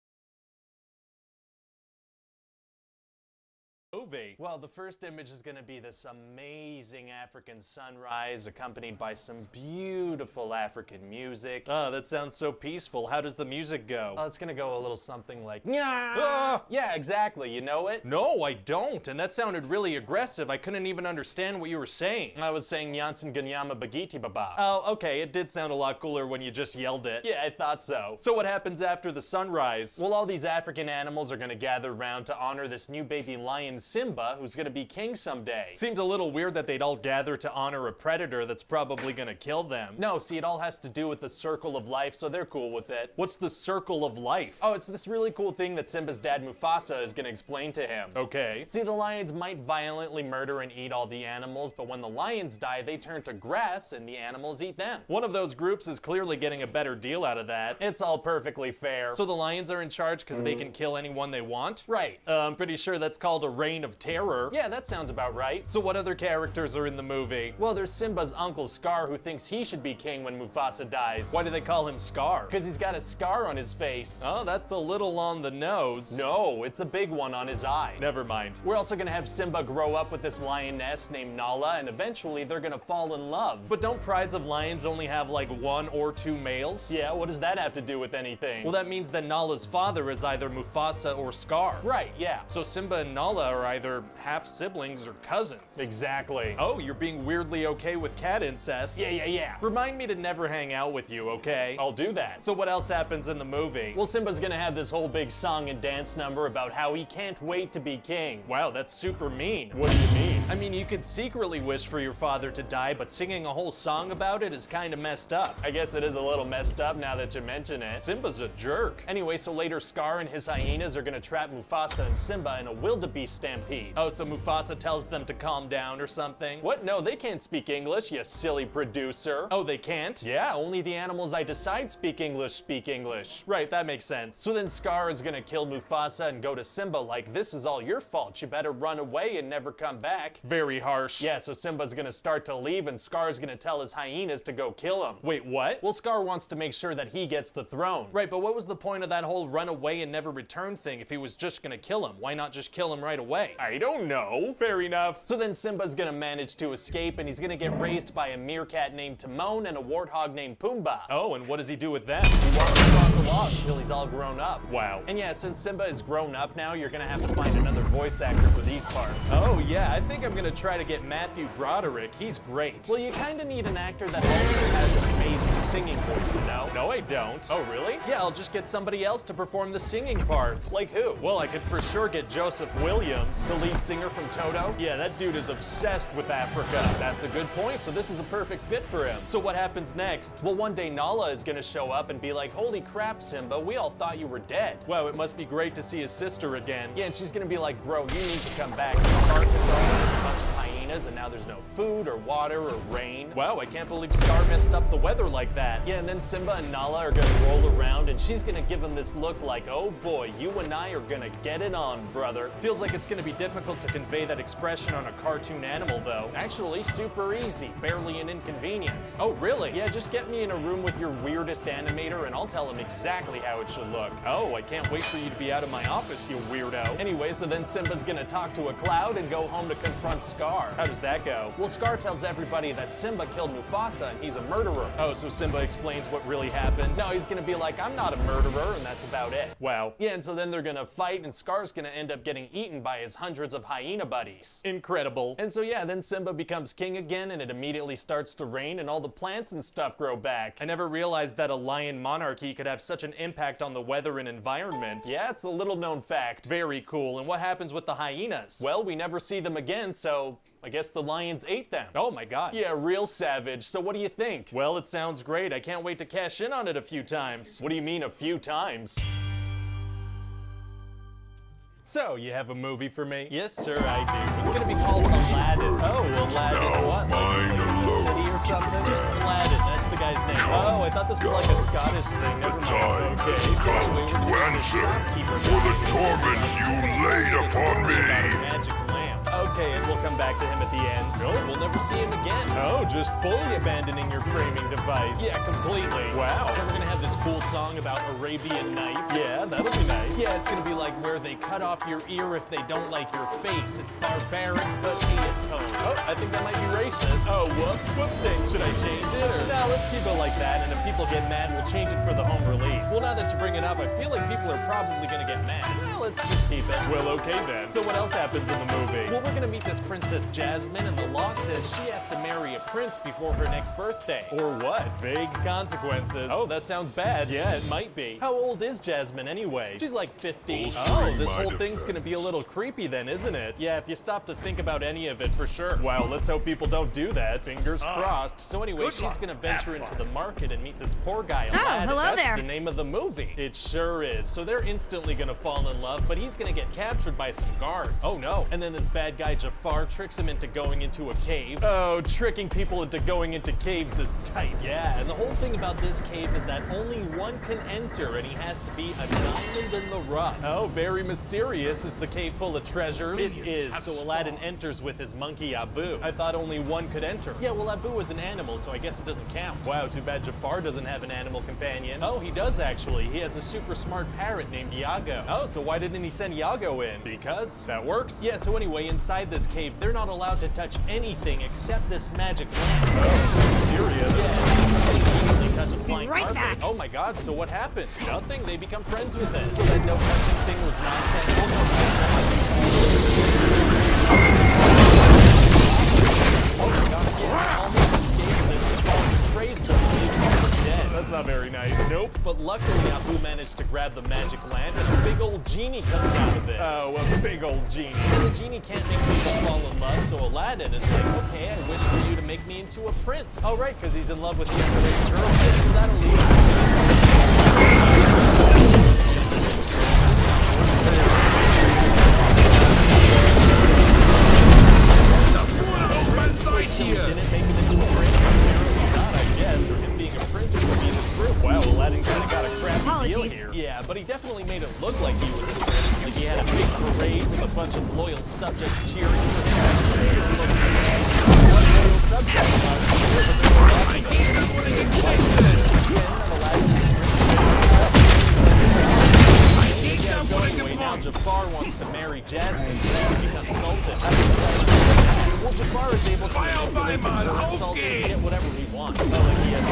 Speaker 4: movie. Well, the first image is going to be this amazing African sunrise accompanied by some beautiful African music. Oh, that sounds so peaceful. How does the music go? Oh, it's going to go a little something like, yeah, exactly. You know it? No, I don't. And that sounded really aggressive. I couldn't even understand what you were saying. I was saying Janssen Ganyama Bagiti Baba. Oh, okay. It did sound a lot cooler when you just yelled it. Yeah, I thought so. So what happens after the sunrise? Well, all these African animals are going to gather around to honor this new baby lion Simba, who's gonna be king someday. Seems a little weird that they'd all gather to honor a predator that's probably gonna kill them. No, see, it all has to do with the circle of life, so they're cool with it. What's the circle of life? Oh, it's this really cool thing that Simba's dad Mufasa is gonna explain to him. Okay. See, the lions might violently murder and eat all the animals, but when the lions die, they turn to grass and the animals eat them. One of those groups is clearly getting a better deal out of that. It's all perfectly fair. So the lions are in charge because they can kill anyone they want? Right. I'm pretty sure that's called a reign of terror. Yeah, that sounds about right. So what other characters are in the movie? Well, there's Simba's uncle Scar, who thinks he should be king when Mufasa dies. Why do they call him Scar? Because he's got a scar on his face. Oh, that's a little on the nose. No, it's a big one on his eye. Never mind. We're also gonna have Simba grow up with this lioness named Nala, and eventually they're gonna fall in love. But don't prides of lions only have like 1 or 2 males? Yeah, what does that have to do with anything? Well, that means that Nala's father is either Mufasa or Scar. Right, yeah. So Simba and Nala are either half siblings or cousins. Exactly. Oh, you're being weirdly okay with cat incest. Yeah. Remind me to never hang out with you, okay? I'll do that. So what else happens in the movie? Well, Simba's gonna have this whole big song and dance number about how he can't wait to be king. Wow, that's super mean. What do you mean? I mean, you could secretly wish for your father to die, but singing a whole song about it is kind of messed up. I guess it is a little messed up now that you mention it. Simba's a jerk. Anyway, so later Scar and his hyenas are gonna trap Mufasa and Simba in a wildebeest stampede. Oh, so Mufasa tells them to calm down or something? What? No, they can't speak English, you silly producer. Oh, they can't? Yeah, only the animals I decide speak English. Right, that makes sense. So then Scar is gonna kill Mufasa and go to Simba like, this is all your fault, you better run away and never come back. Very harsh. Yeah, so Simba's gonna start to leave and Scar's gonna tell his hyenas to go kill him. Wait, what? Well, Scar wants to make sure that he gets the throne. Right, but what was the point of that whole run away and never return thing if he was just gonna kill him? Why not just kill him right away? I don't know. Fair enough. So then Simba's gonna manage to escape and he's gonna get raised by a meerkat named Timon and a warthog named Pumbaa. Oh, and what does he do with them? He walks across a log until he's all grown up. Wow. And yeah, since Simba is grown up now, you're gonna have to find another voice actor for these parts. Oh yeah, I think I'm gonna try to get Matthew Broderick. He's great. Well, you kinda need an actor that also has an amazing singing voice, you know? No, I don't. Oh, really? Yeah, I'll just get somebody else to perform the singing parts. Like who? Well, I could for sure get Joseph Williams, the lead singer from Toto. Yeah, that dude is obsessed with Africa. That's a good point, so this is a perfect fit for him. So what happens next? Well, one day Nala is gonna show up and be like, holy crap, Simba, we all thought you were dead. Wow, it must be great to see his sister again. Yeah, and she's gonna be like, bro, you need to come back. Start to go with a bunch of hyenas, and now there's no food or water or rain. Wow, I can't believe Scar messed up the weather like that. Yeah, and then Simba and Nala are gonna roll around, and she's gonna give him this look like, oh boy, you and I are gonna get it on, brother. Feels like it's gonna be difficult to convey that expression on a cartoon animal, though. Actually, super easy. Barely an inconvenience. Oh, really? Yeah, just get me in a room with your weirdest animator, and I'll tell him exactly how it should look. Oh, I can't wait for you to be out of my office, you weirdo. Anyway, so then Simba's gonna talk to a cloud and go home to confront Scar. How does that go? Well, Scar tells everybody that Simba killed Mufasa and he's a murderer. Oh, so Simba explains what really happened. No, he's gonna be like, I'm not a murderer, and that's about it. Wow. Yeah, and so then they're gonna fight, and Scar's gonna end up getting eaten by his hundreds of hyena buddies. Incredible. And so yeah, then Simba becomes king again, and it immediately starts to rain, and all the plants and stuff grow back. I never realized that a lion monarchy could have such an impact on the weather and environment. Yeah, it's a little known fact. Very cool. And what happens with the hyenas? Well, we never see them again, so I guess the lions ate them. Oh my god. Yeah, real savage. So what do you think? Well, it sounds great. I can't wait to cash in on it a few times. What do you mean a few times? So, you have a movie for me? Yes, sir, I do. It's gonna be called Aladdin. Oh, Aladdin what? Like the city or something? Just Aladdin, that's the guy's name. Oh, I thought this was like a Scottish thing. Never mind. Okay, so anyway, we're gonna do this shopkeeper
Speaker 3: for the torments you laid upon me.
Speaker 4: Magic lamp. Okay, and we'll come back to him at the end. No, we'll never see him again. Oh, just fully abandoning your framing device. Yeah, completely. Wow. And we're gonna have this cool song about Arabian Nights. Yeah, that'll be nice. Yeah, it's gonna be like where they cut off your ear if they don't like your face. It's barbaric, but hey, it's home. Oh, I think that might be racist. Oh, whoops. Whoopsie. Should I change it or? No, let's keep it like that, and if people get mad, we'll change it for the home release. Well, now that you bring it up, I feel like people are probably gonna get mad. Well, let's just keep it. Well, okay then. So what else happens in the movie? Well, we're gonna meet this Princess Jasmine, and the law says she has to marry a prince before her next birthday. Or what? Vague consequences. Oh, that sounds bad. Yeah, it might be. How old is Jasmine anyway? She's like 50. Oh, this whole thing's gonna be a little creepy then, isn't it? Yeah, if you stop to think about any of it, for sure. Wow, let's hope people don't do that. Fingers crossed. So anyway, she's gonna venture into the market and meet this poor guy, Aladdin.
Speaker 5: hello
Speaker 4: That's
Speaker 5: there.
Speaker 4: the name of the movie. It sure is. So they're instantly gonna fall in love, but he's gonna get captured by some guards. Oh no. And then this bad guy Jafar tricks him into going into a cave. Oh, tricking people into going into caves is tight. Yeah, and the whole thing about this cave is that only one can enter, and he has to be a diamond in the rough. Oh, very mysterious. Is the cave full of treasures? It is. So Aladdin enters with his monkey Abu. I thought only one could enter. Yeah, well, Abu is an animal, so I guess it doesn't count. Wow, too bad Jafar doesn't have an animal companion. Oh, he does actually. He has a super smart parrot named Iago. Oh, so why didn't he send Iago in? Because that works. Yeah, so anyway, inside this cave, they're not allowed to touch anything except this magic lamp. Oh, serious? Yeah, they touch a flying carpet.
Speaker 5: back.
Speaker 4: Oh my god, so what happened? Nothing, they become friends with it. So that no touching thing was nonsense. Oh my god, yeah, almost escaped and betrays them. Dead. That's not very nice. Nope. But luckily, Abu managed to grab the magic lamp, and a big old genie comes out of it. Oh, a big old genie. And the genie can't make people fall in love, so Aladdin is like, okay, I wish for you to make me into a prince. Oh, right, because he's in love with the underage girl. So that'll lead didn't make him into a prince. Apparently not, I guess. Or him being a prince would be in this group. Wow, Aladdin kind of got a crappy deal here. Yeah, but he definitely made it look like he was a prince. Like he had a big parade with a bunch of loyal subjects cheering for him. What loyal subjects? Anyway, now Jafar wants to marry Jasmine, so he becomes sultan. Well, Jafar is able to manipulate the insult and get whatever he wants. So, like, he has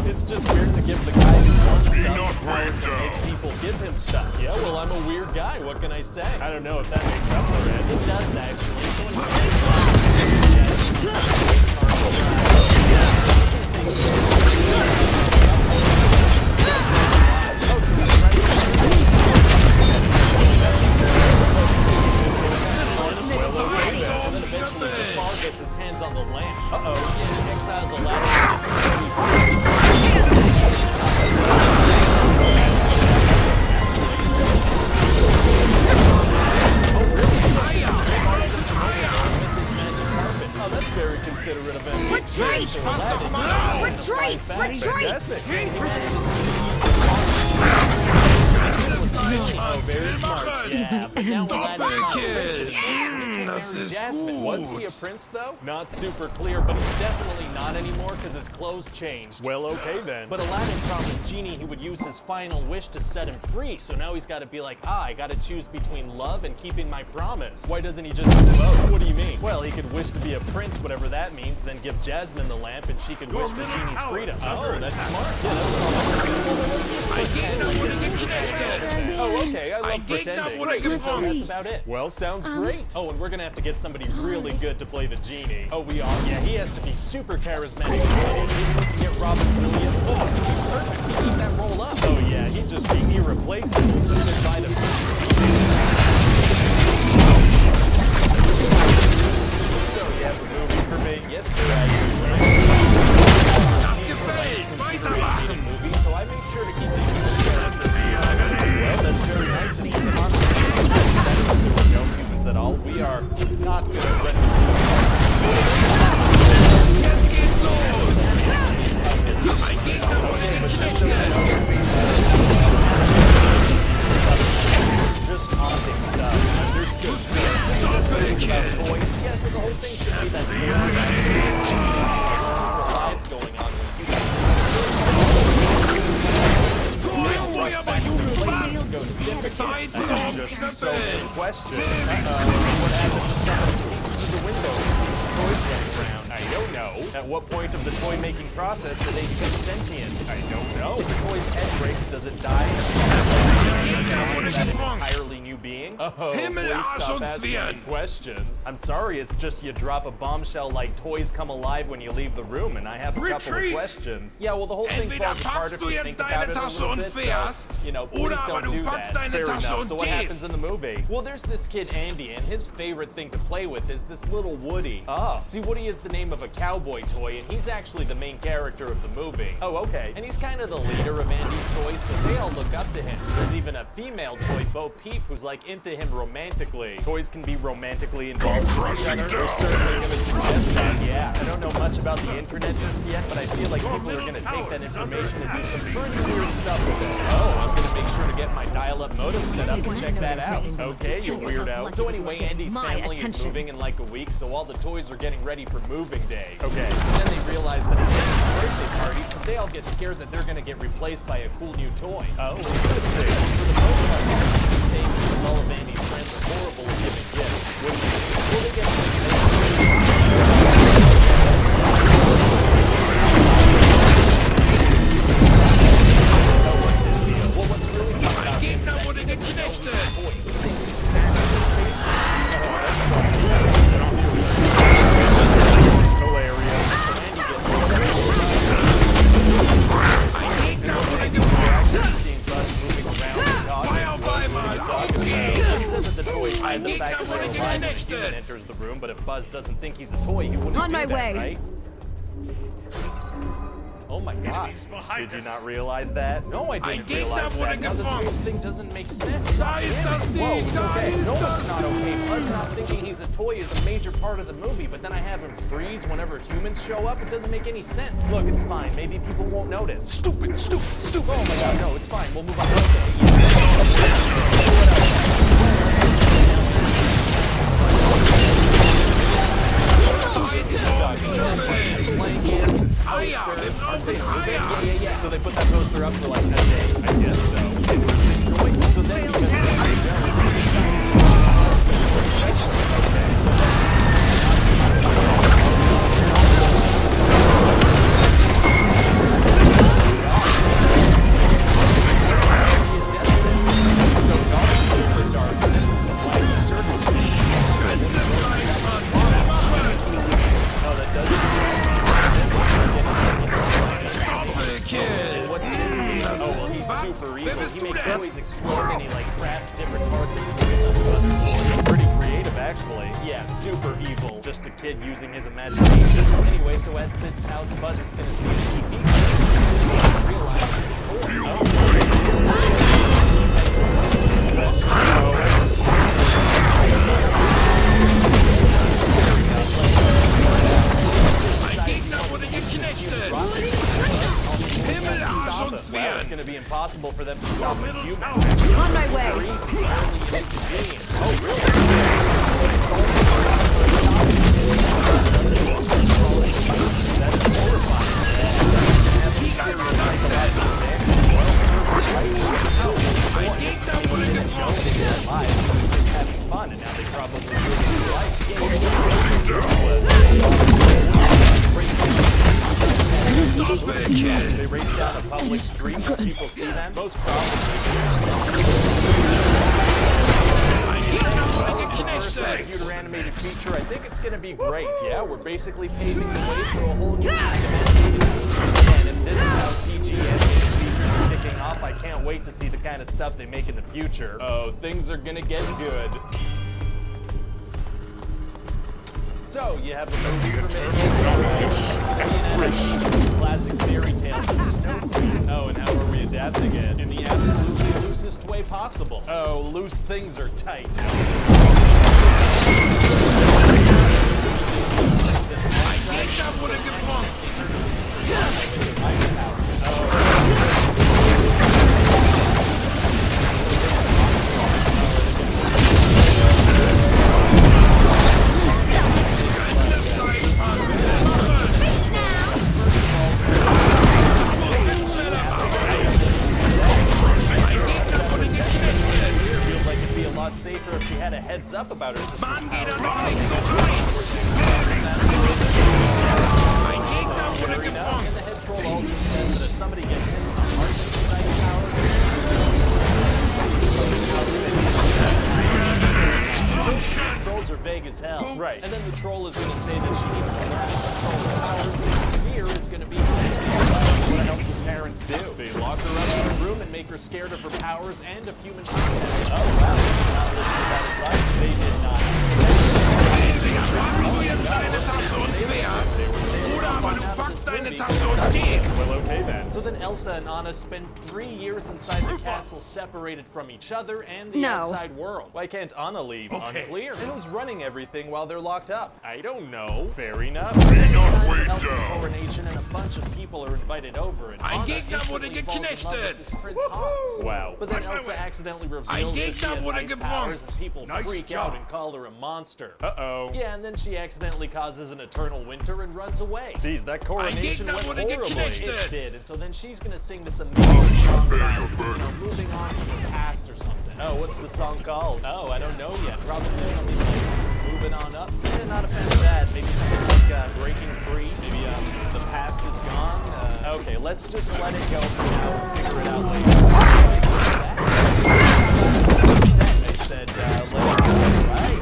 Speaker 4: It's just weird to give the guy who wants stuff to make people give him stuff. Yeah, well, I'm a weird guy. What can I say? I don't know if that makes up for it. It does, actually. And then eventually Jafar gets his hands on the lamp. Uh-oh. He exiles Aladdin. Oh, that's very considerate of him.
Speaker 5: Retreat!
Speaker 4: Oh, very smart. Yeah, but now Aladdin's not a prince. Jasmine, was he a prince though? Not super clear, but he's definitely not anymore because his clothes changed. Well, okay then. But Aladdin promised Genie he would use his final wish to set him free, so now he's got to be like, I got to choose between love and keeping my promise. Why doesn't he just do both? What do you mean? Well, he could wish to be a prince, whatever that means, then give Jasmine the lamp and she could wish for Genie's freedom. Oh, that's smart. Yeah, that's all. Oh, okay, I love pretending. Right, so that's about it. Well, sounds great. Oh, and we're gonna have to get somebody really good to play the genie. Oh, we are? Yeah, he has to be super charismatic. Maybe we can get Robin Williams. Oh, he's perfect. He keep that roll up. Oh, yeah, he'd just be irreplaceable. So invite him. So, yeah, the movie for me. Yes, sir, I do. Movie, so I make sure to keep things well, that's very nice of you. The monster no humans at all. We are not good at just haunting stuff. Understood. Yeah, so the whole thing should be that lives going on. Just so many questions. What happens to the window? Toys running around. I don't know. At what point of the toy-making process do they become sentient? I don't know. If the toy's head breaks, does it die? Is that an entirely new being? Oh, please stop asking me questions. I'm sorry, it's just you drop a bombshell like toys come alive when you leave the room, and I have a couple of questions. Yeah, well, the whole thing falls apart if you think about it a little bit, so, you know, please don't do that. Fair enough. So what happens in the movie? Well, there's this kid, Andy, and his favorite thing to play with is this little Woody. Ah. See, Woody is the name of a cowboy toy, and he's actually the main character of the movie. Oh, okay. And he's kind of the leader of Andy's toys, so they all look up to him. There's even a female toy, Bo Peep, who's like into him romantically. Toys can be romantically involved with each other. There's certainly going to suggest that, yeah. I don't know much about the internet just yet, but I feel like people are going to take that information and do some pretty weird stuff with it. Oh, I'm going to make sure to get my dial-up modem set up and check that out. Okay, you weirdo. So anyway, Andy's family is moving in like a week, so all the toys are getting ready for moving day. Okay. And then they realize that it's Andy's birthday party, so they all get scared that they're going to get replaced by a cool new toy. Oh, interesting. For the most part, Andy's safe because all of Andy's friends are horrible at giving gifts. What do you think? Will they get what's really fun about him is that he doesn't know he's a toy. He thinks he's hilarious. Seeing Buzz moving around and talking. The toy hide the fact that they're alive when a human enters the room, but if Buzz doesn't think he's a toy, he wouldn't do that, right? Oh my gosh. Did you not realize that? No, I didn't realize that. Now this whole thing doesn't make sense. Whoa, okay. No, it's not okay. Buzz not thinking he's a toy is a major part of the movie, but then I have him freeze whenever humans show up. It doesn't make any sense. Look, it's fine. Maybe people won't notice. Stupid. Oh my god, no, it's fine. We'll move on. Yeah. So they put that poster up for like a day, I guess so. So then even super evil. He makes toys explode and he like crafts different parts of the toys. Pretty creative actually. Yeah, super evil. Just a kid using his imagination. Anyway, so at Sid's house, Buzz is gonna see the TV. Realize he's a toy. Wow, it's going to be impossible for them to stop a human.
Speaker 5: On my way.
Speaker 4: Oh, really? That is horrifying. Having fun, and now they probably they race down a public street where people see them. Most probably. future, I think it's gonna be great. Yeah, we're basically paving the way for a whole new dimension. And if this is how CG animated features are kicking off, I can't wait to see the kind of stuff they make in the future. Oh, things are gonna get good. So, you have a movie for me. Classic fairy tale, the Snow Queen. Oh, and how are we adapting it? In the absolutely loosest way possible. Oh, loose things are tight. Safer if she had a heads up about her.
Speaker 6: Mann, geh da doch nicht so rein! Mein Gegner wurde gebrochen!
Speaker 4: And the head troll also says that if somebody gets hit with a heart inside power, trolls are vague as hell. Right. And then the troll is going to say that she needs to learn to control her powers, and fear is going to be what else does parents do? They lock her up in a room and make her scared of her powers and of human contact. Oh, wow. Not listen to that advice. They did not. Well, okay then. So then Elsa and Anna spend 3 years inside the castle separated from each other and the outside world. Why can't Anna leave? Unclear. And who's running everything while they're locked up? I don't know. Fair enough. Elsa's coronation and a bunch of people are invited over and Anna instantly falls in love with this Prince Hans. Wow. But then Elsa accidentally reveals that she has ice powers and people freak out and call her a monster. Uh-oh. Yeah, and then she accidentally causes an eternal winter and runs away. Jeez, that coronation went horribly. It did. And so then she's gonna sing this amazing song about, moving on to the past or something. Oh, what's the song called? Oh, I don't know yet. Probably something like Moving On Up. Yeah, not a fan of that. Maybe something like Breaking Free. Maybe The Past Is Gone. Okay, let's just let it go for now and figure it out later. I said, let it go, right?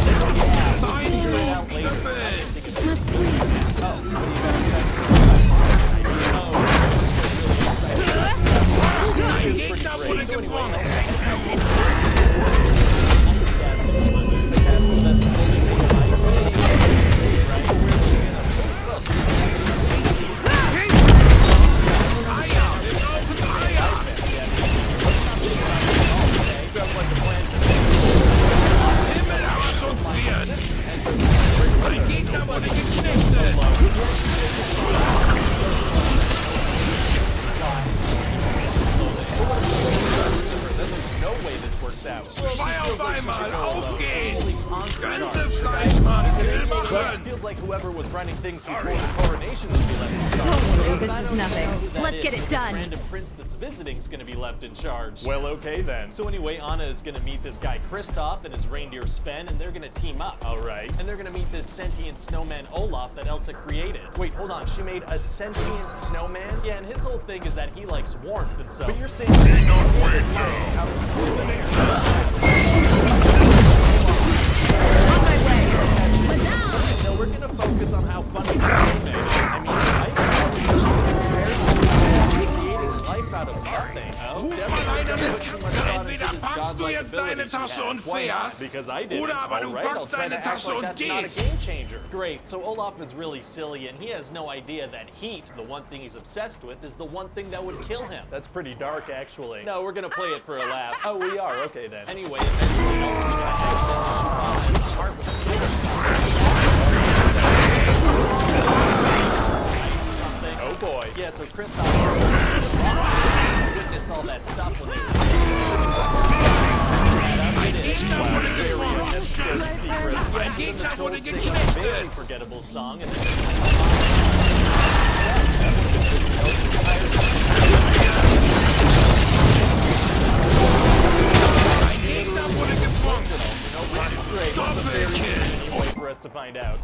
Speaker 4: Figure it out later. Oh, what do you guys think? Feels like whoever was running things before the coronation should be left in charge.
Speaker 5: Don't worry, this is nothing. Let's get it done.
Speaker 4: This random prince that's visiting is going to be left in charge. Well, okay then. So anyway, Anna is going to meet this guy Kristoff and his reindeer Sven, and they're going to team up. All right. And they're going to meet this sentient snowman Olaf that Elsa created. Wait, hold on. She made a sentient snowman? Yeah, and his whole thing is that he likes warmth and so. But you're saying no, we're gonna focus on how funny Snowman is. I mean, creating life out of nothing. Oh,
Speaker 6: Entweder packst du jetzt deine Tasche und fährst,
Speaker 4: because I did.
Speaker 6: oder aber du packst deine Tasche und gehst.
Speaker 4: Great, so Olaf is really silly and he has no idea that heat, the one thing he's obsessed with, is the one thing that would kill him. That's pretty dark, actually. No, we're gonna play it for a laugh. Oh, we are? Okay, then. Anyway, eventually Elsa's gonna have to start with something. Oh boy. Yeah, so Kristoff witnessed all that stuff when they were very forgettable song and then for us to find out.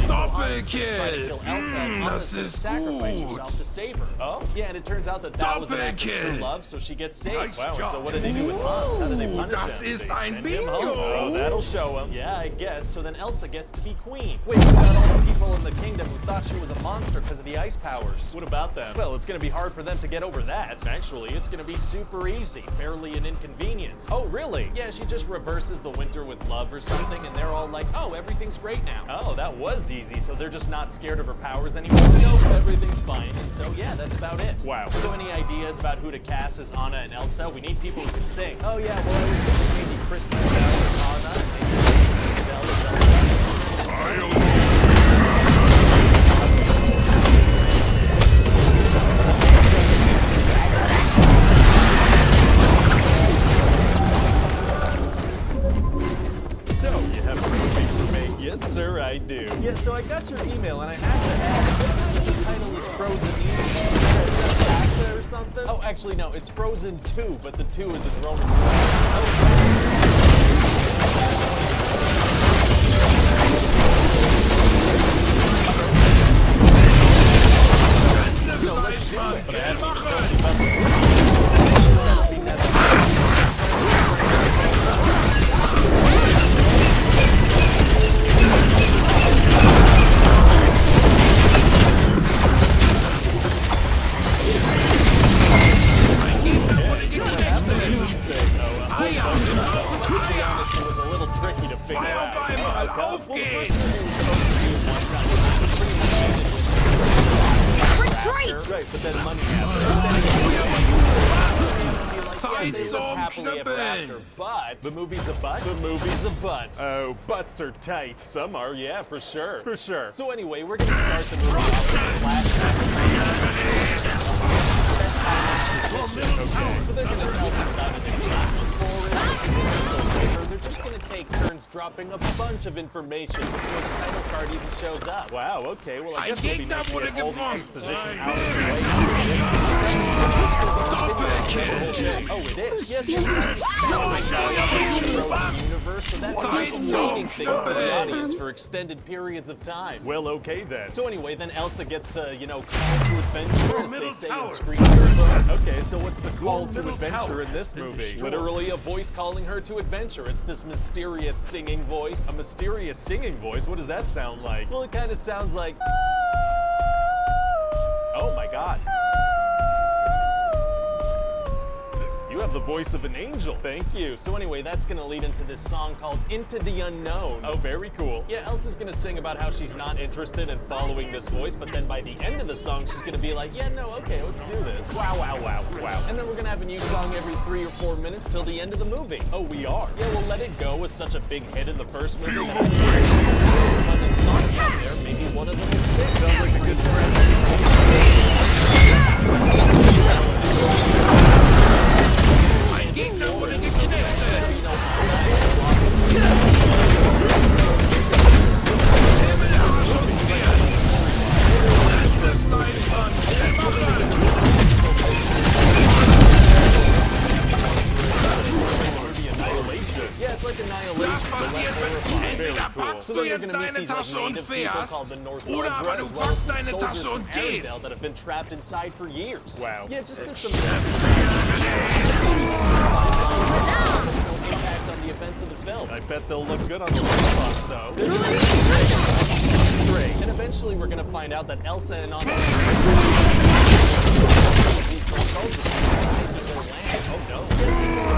Speaker 6: Doppelkill!
Speaker 4: Try to kill Elsa, and Anna's gonna sacrifice herself to save her. Oh? Yeah, and it turns out that that was an act of true love, so she gets saved.
Speaker 3: Nice
Speaker 4: Wow, and so
Speaker 3: job.
Speaker 4: what do they do with Hans? How do they punish
Speaker 3: Das
Speaker 4: him?
Speaker 3: ist
Speaker 4: They
Speaker 3: ein
Speaker 4: send him home.
Speaker 3: Bingo.
Speaker 4: Oh, that'll show him. Yeah, I guess. So then Elsa gets to be queen. Wait, what about all the people in the kingdom who thought she was a monster because of the ice powers? What about them? Well, it's gonna be hard for them to get over that. Actually, it's gonna be super easy. Barely an inconvenience. Oh, really? Yeah, she just reverses the winter with love or something, and they're all like, oh, everything's great now. Oh, that was easy. So they're just not scared of her powers anymore? Nope, everything's fine. And so, yeah, that's about it. Wow. So any ideas about who to cast as Anna and Elsa? We need people who can sing. Oh, yeah, well, I was thinking maybe Kristen Bell as Anna, and maybe Bell as Elsa. So, you have a movie for me? Yes, sir, I do. Yeah, so I got your email, and I have to ask, what kind of title is Frozen actor or something? Oh, actually, no, it's Frozen 2, but the 2 is in Roman. It was a little tricky to figure out.
Speaker 5: Retreat!
Speaker 4: Right, but then money happened.
Speaker 3: Zeit
Speaker 4: They live
Speaker 3: zum
Speaker 4: happily ever after,
Speaker 3: Knüppeln.
Speaker 4: but the movie's a butt. The movie's a butt. Oh, butts are tight. Some are, yeah, for sure. For sure. So anyway, we're gonna start the movie off with a flashback. Okay, so they're gonna tell us about an enchantment forest. They're just gonna take turns dropping a bunch of information before the title card even shows up. Wow, okay, well I
Speaker 3: Ein
Speaker 4: guess it'll be
Speaker 3: Gegner
Speaker 4: nice to
Speaker 3: wurde
Speaker 4: get all the
Speaker 3: gebrochen.
Speaker 4: exposition out of the way.
Speaker 3: Doppelkill.
Speaker 4: Oh, it is? Yes, universe, so that's explaining things to the audience for extended periods of time. Well, okay then. So anyway, then Elsa gets the, call to adventure, as they say in screenplay books. Okay, so what's the call to adventure in this movie? Literally a voice calling her to adventure. It's this mysterious singing voice. A mysterious singing voice? What does that sound like? Well, it kind of sounds like... Oh my god. You have the voice of an angel. Thank you. So anyway, that's gonna lead into this song called Into the Unknown. Oh, very cool. Yeah, Elsa's gonna sing about how she's not interested in following this voice, but then by the end of the song, she's gonna be like, yeah, no, okay, let's do this. Wow, wow, wow, wow. And then we're gonna have a new song every 3 or 4 minutes till the end of the movie. Oh, we are? Yeah, well, Let It Go was such a big hit in the first movie. A bunch of songs out there, maybe one of them will stick. Sounds like a good strategy.
Speaker 3: Gegner wurde geknipst.
Speaker 4: Yeah, it's like Annihilation.
Speaker 3: Das passiert, wenn entweder packst
Speaker 4: So
Speaker 3: du
Speaker 4: then you're
Speaker 3: jetzt
Speaker 4: gonna meet
Speaker 3: deine
Speaker 4: these like
Speaker 3: Tasche und
Speaker 4: native people
Speaker 3: fährst,
Speaker 4: called the North
Speaker 3: oder
Speaker 4: Lords,
Speaker 3: aber du
Speaker 4: as well as
Speaker 3: packst
Speaker 4: the
Speaker 3: deine
Speaker 4: soldiers
Speaker 3: Tasche
Speaker 4: from
Speaker 3: und gehst.
Speaker 4: Arendelle that have been trapped inside for years. Wow. Yeah, just as some impact on the events of the film. I bet they'll look good on the response, though. Great. And eventually we're gonna find out that Elsa and Anna Oh no. Yes,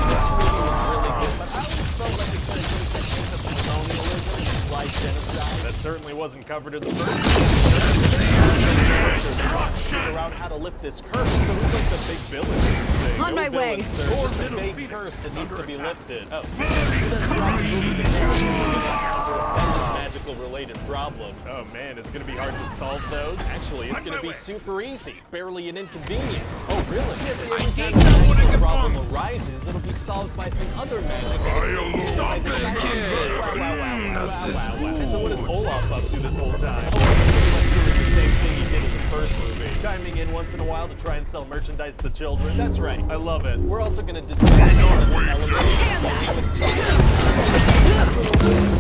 Speaker 4: this movie was really good, but I always felt like it could have been sections of colonialism and like genocide. That certainly wasn't covered in the first figure out how to lift this curse. So who's like the big villain?
Speaker 5: On my way.
Speaker 4: Just a big curse that needs to be lifted. Oh. Magical related problems. Oh man, it's gonna be hard to solve those. Actually, it's gonna be super easy. Barely an inconvenience. Oh really? Every time a problem arises, it'll be solved by some other magic. And so what is Olaf up to this whole time? The same thing he did in the first movie. Chiming in once in a while to try and sell merchandise to children. That's right. I love it. We're also gonna discuss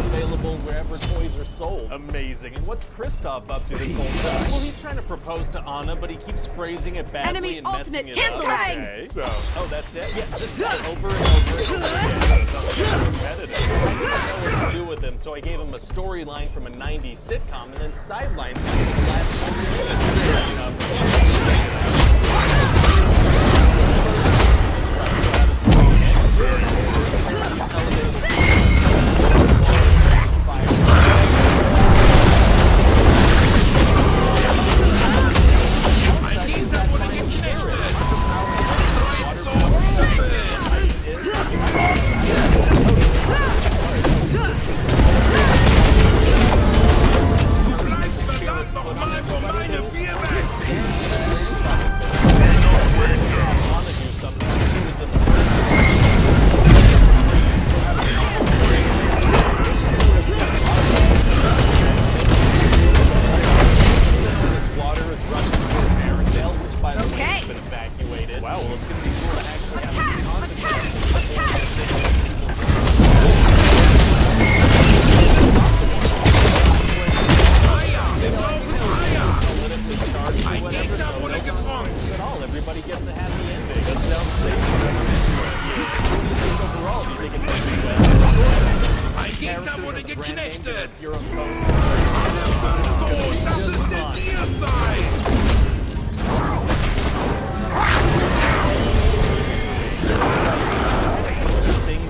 Speaker 4: available wherever toys are sold. Amazing. And what's Kristoff up to this whole time? Well, he's trying to propose to Anna, but he keeps phrasing it badly
Speaker 5: Enemy
Speaker 4: and messing
Speaker 5: ultimate
Speaker 4: it
Speaker 5: cancel
Speaker 4: up.
Speaker 5: ring.
Speaker 4: Okay. So, oh, that's it? Yeah, just that over and over and over again. Sounds repetitive. I didn't know what to do with him, so I gave him a storyline from a 90s sitcom and then sidelined him for the last 4 minutes.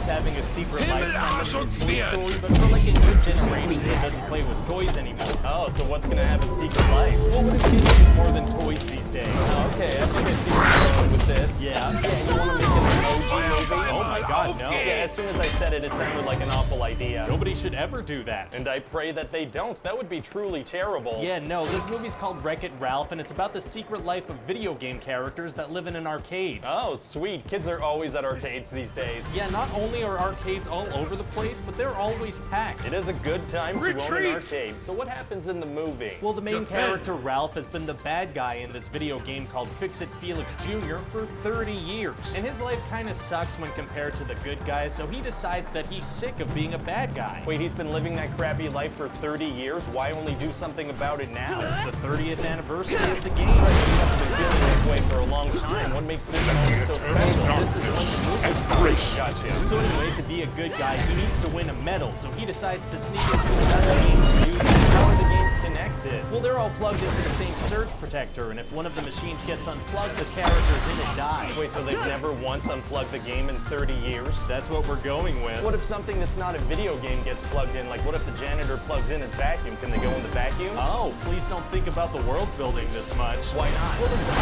Speaker 4: Having a secret lifetime story, but for like a new generation that doesn't play with toys anymore. Oh, so what's gonna have a secret life? Well, what if kids use more than toys these days? Oh, okay, I think I see where you're going with this. Yeah, you wanna make an emoji movie? Oh my god, no. Yeah, as soon as I said it, it sounded like an awful idea. Nobody should ever do that. And I pray that they don't. That would be truly terrible. Yeah, no, this movie's called Wreck-It Ralph, and it's about the secret life of video game characters that live in an arcade. Oh, sweet. Kids are always at arcades these days. Yeah, not only are arcades all over the place, but they're always packed. It is a good time to own an arcade. So what happens in the movie? Well, the main character, Ralph, has been the bad guy in this video game called Fix-It Felix Jr. for 30 years. And his life kind of sucks when compared to the good guys, so he decides that he's sick of being a bad guy. Wait, he's been living that crappy life for 30 years? Why only do something about it now? It's the 30th anniversary of the game. You have been feeling this way for a long time. What makes this moment so special? This is when the movie starts. Gotcha. So anyway, to be a good guy, he needs to win a medal, so he decides to sneak into another game to use how are the games connected? Well, they're all plugged into the same surge protector, and if one of the machines gets unplugged, the characters in it die. Wait, so they've never once unplugged the game in 30 years? That's what we're going with. What if something that's not a video game gets plugged in? Like, what if the janitor plugs in his vacuum? Can they go in the vacuum? Oh, please don't think about the world building this much. Why not? Well, very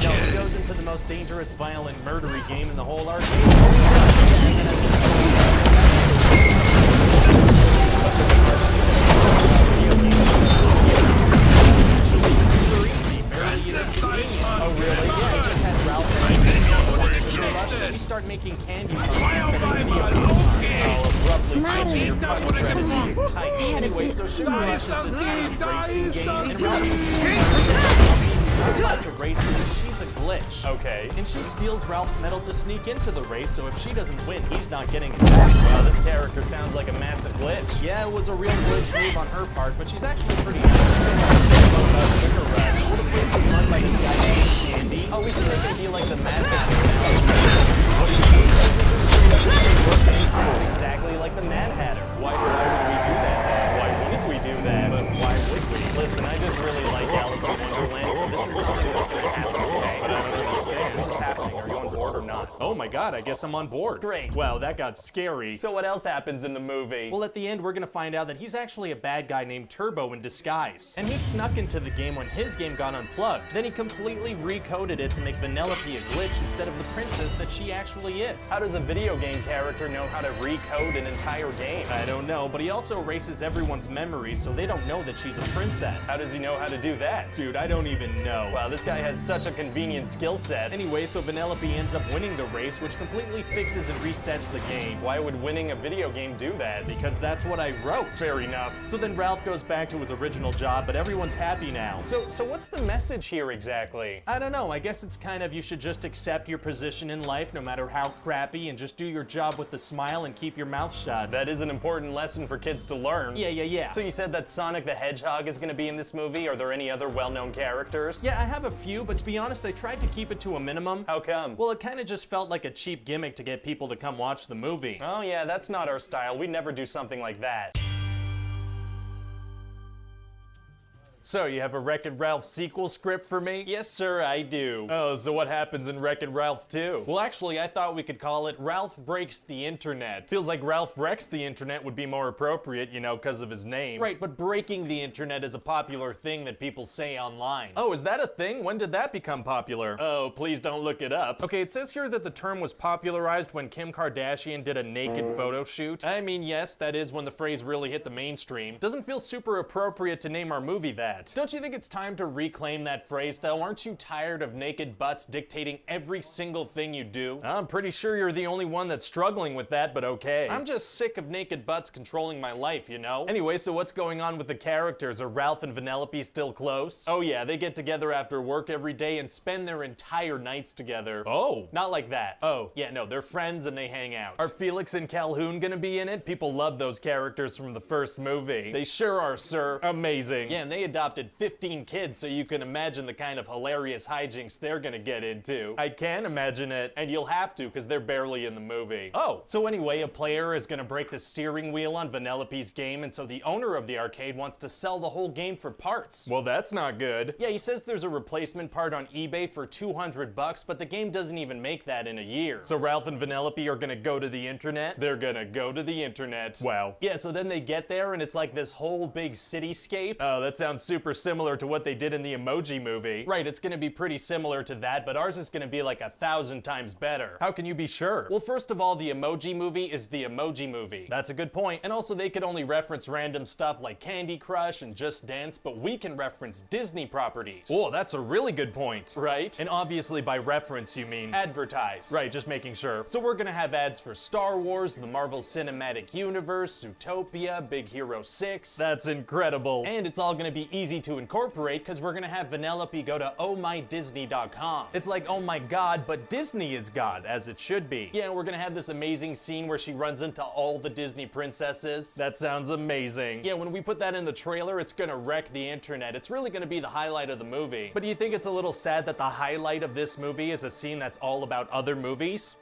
Speaker 4: No, he goes into the most dangerous, violent, murdery game in the whole arcade. Oh, really? Yeah, he just had Ralph and we start making candy from roughly switching your punch strategy is tight. Anyway, so Sugar Rush is this kind of racing game, and Ralph about to race because she's a glitch. Okay. And she steals Ralph's medal to sneak into the race, so if she doesn't win, he's not getting it back. Wow, this character sounds like a massive glitch. Yeah, it was a real glitch move on her part, but she's actually pretty interesting. Sugar Rush. What if this is run by this guy named Candy? Oh, we can make him be like the Mad Hatter now. What do you mean? Exactly like the Mad Hatter. Why would we do that then? Why wouldn't we do that? But why would we? Listen, I just really like Alice in Wonderland, so this is something that's going to happen today. But I don't understand. This is happening. Are you on board or not? Oh my god, I guess I'm on board. Great. Wow, that got scary. So what else happens in the movie? Well, at the end, we're going to find out that he's actually a bad guy named Turbo in disguise. And he snuck into the game when his game got unplugged. Then he completely recoded it to make Vanellope a glitch instead of the princess that she actually is. How does a video game character know how to recode an entire game? I don't know, but he also erases everyone's memories so they don't know that she's a princess. How does he know how to do that? Dude, I don't even know. Wow, this guy has such a convenient skill set. Anyway, so Vanellope ends up winning the race race, which completely fixes and resets the game. Why would winning a video game do that? Because that's what I wrote. Fair enough. So then Ralph goes back to his original job, but everyone's happy now. So what's the message here exactly? I don't know. I guess it's kind of you should just accept your position in life, no matter how crappy, and just do your job with a smile and keep your mouth shut. That is an important lesson for kids to learn. Yeah. So you said that Sonic the Hedgehog is going to be in this movie? Are there any other well-known characters? Yeah, I have a few, but to be honest, I tried to keep it to a minimum. How come? Well, it kind of just felt like a cheap gimmick to get people to come watch the movie. Oh yeah, that's not our style. We'd never do something like that. So, you have a Wreck-It Ralph sequel script for me? Yes, sir, I do. Oh, so what happens in Wreck-It Ralph 2? Well, actually, I thought we could call it Ralph Breaks the Internet. Feels like Ralph Wrecks the Internet would be more appropriate, you know, because of his name. Right, but breaking the internet is a popular thing that people say online. Oh, is that a thing? When did that become popular? Oh, please don't look it up. Okay, it says here that the term was popularized when Kim Kardashian did a naked photo shoot. I mean, yes, that is when the phrase really hit the mainstream. Doesn't feel super appropriate to name our movie that. Don't you think it's time to reclaim that phrase, though? Aren't you tired of naked butts dictating every single thing you do? I'm pretty sure you're the only one that's struggling with that, but okay. I'm just sick of naked butts controlling my life, you know? Anyway, so what's going on with the characters? Are Ralph and Vanellope still close? Oh yeah, they get together after work every day and spend their entire nights together. Oh. Not like that. Oh, yeah, no, they're friends and they hang out. Are Felix and Calhoun gonna be in it? People love those characters from the first movie. They sure are, sir. Amazing. Yeah, and they adopted 15 kids, so you can imagine the kind of hilarious hijinks they're gonna get into. I can imagine it, and you'll have to, because they're barely in the movie. Oh, so anyway, a player is gonna break the steering wheel on Vanellope's game, and so the owner of the arcade wants to sell the whole game for parts. Well, that's not good. Yeah, he says there's a replacement part on eBay for $200, but the game doesn't even make that in a year. So Ralph and Vanellope are gonna go to the internet? They're gonna go to the internet. Wow. Yeah, so then they get there, and it's like this whole big cityscape. Oh, that sounds super similar to what they did in the Emoji Movie. Right, it's gonna be pretty similar to that, but ours is gonna be like 1,000 times better. How can you be sure? Well, first of all, the Emoji Movie is the Emoji Movie. That's a good point. And also, they could only reference random stuff like Candy Crush and Just Dance, but we can reference Disney properties. Oh, that's a really good point. Right? And obviously, by reference, you mean advertise. Right, just making sure. So we're gonna have ads for Star Wars, the Marvel Cinematic Universe, Zootopia, Big Hero 6. That's incredible. And it's all gonna be easy to incorporate because we're gonna have Vanellope go to ohmydisney.com. It's like, oh my god, but Disney is God, as it should be. Yeah, and we're gonna have this amazing scene where she runs into all the Disney princesses. That sounds amazing. Yeah, when we put that in the trailer, it's gonna wreck the internet. It's really gonna be the highlight of the movie. But do you think it's a little sad that the highlight of this movie is a scene that's all about other movies?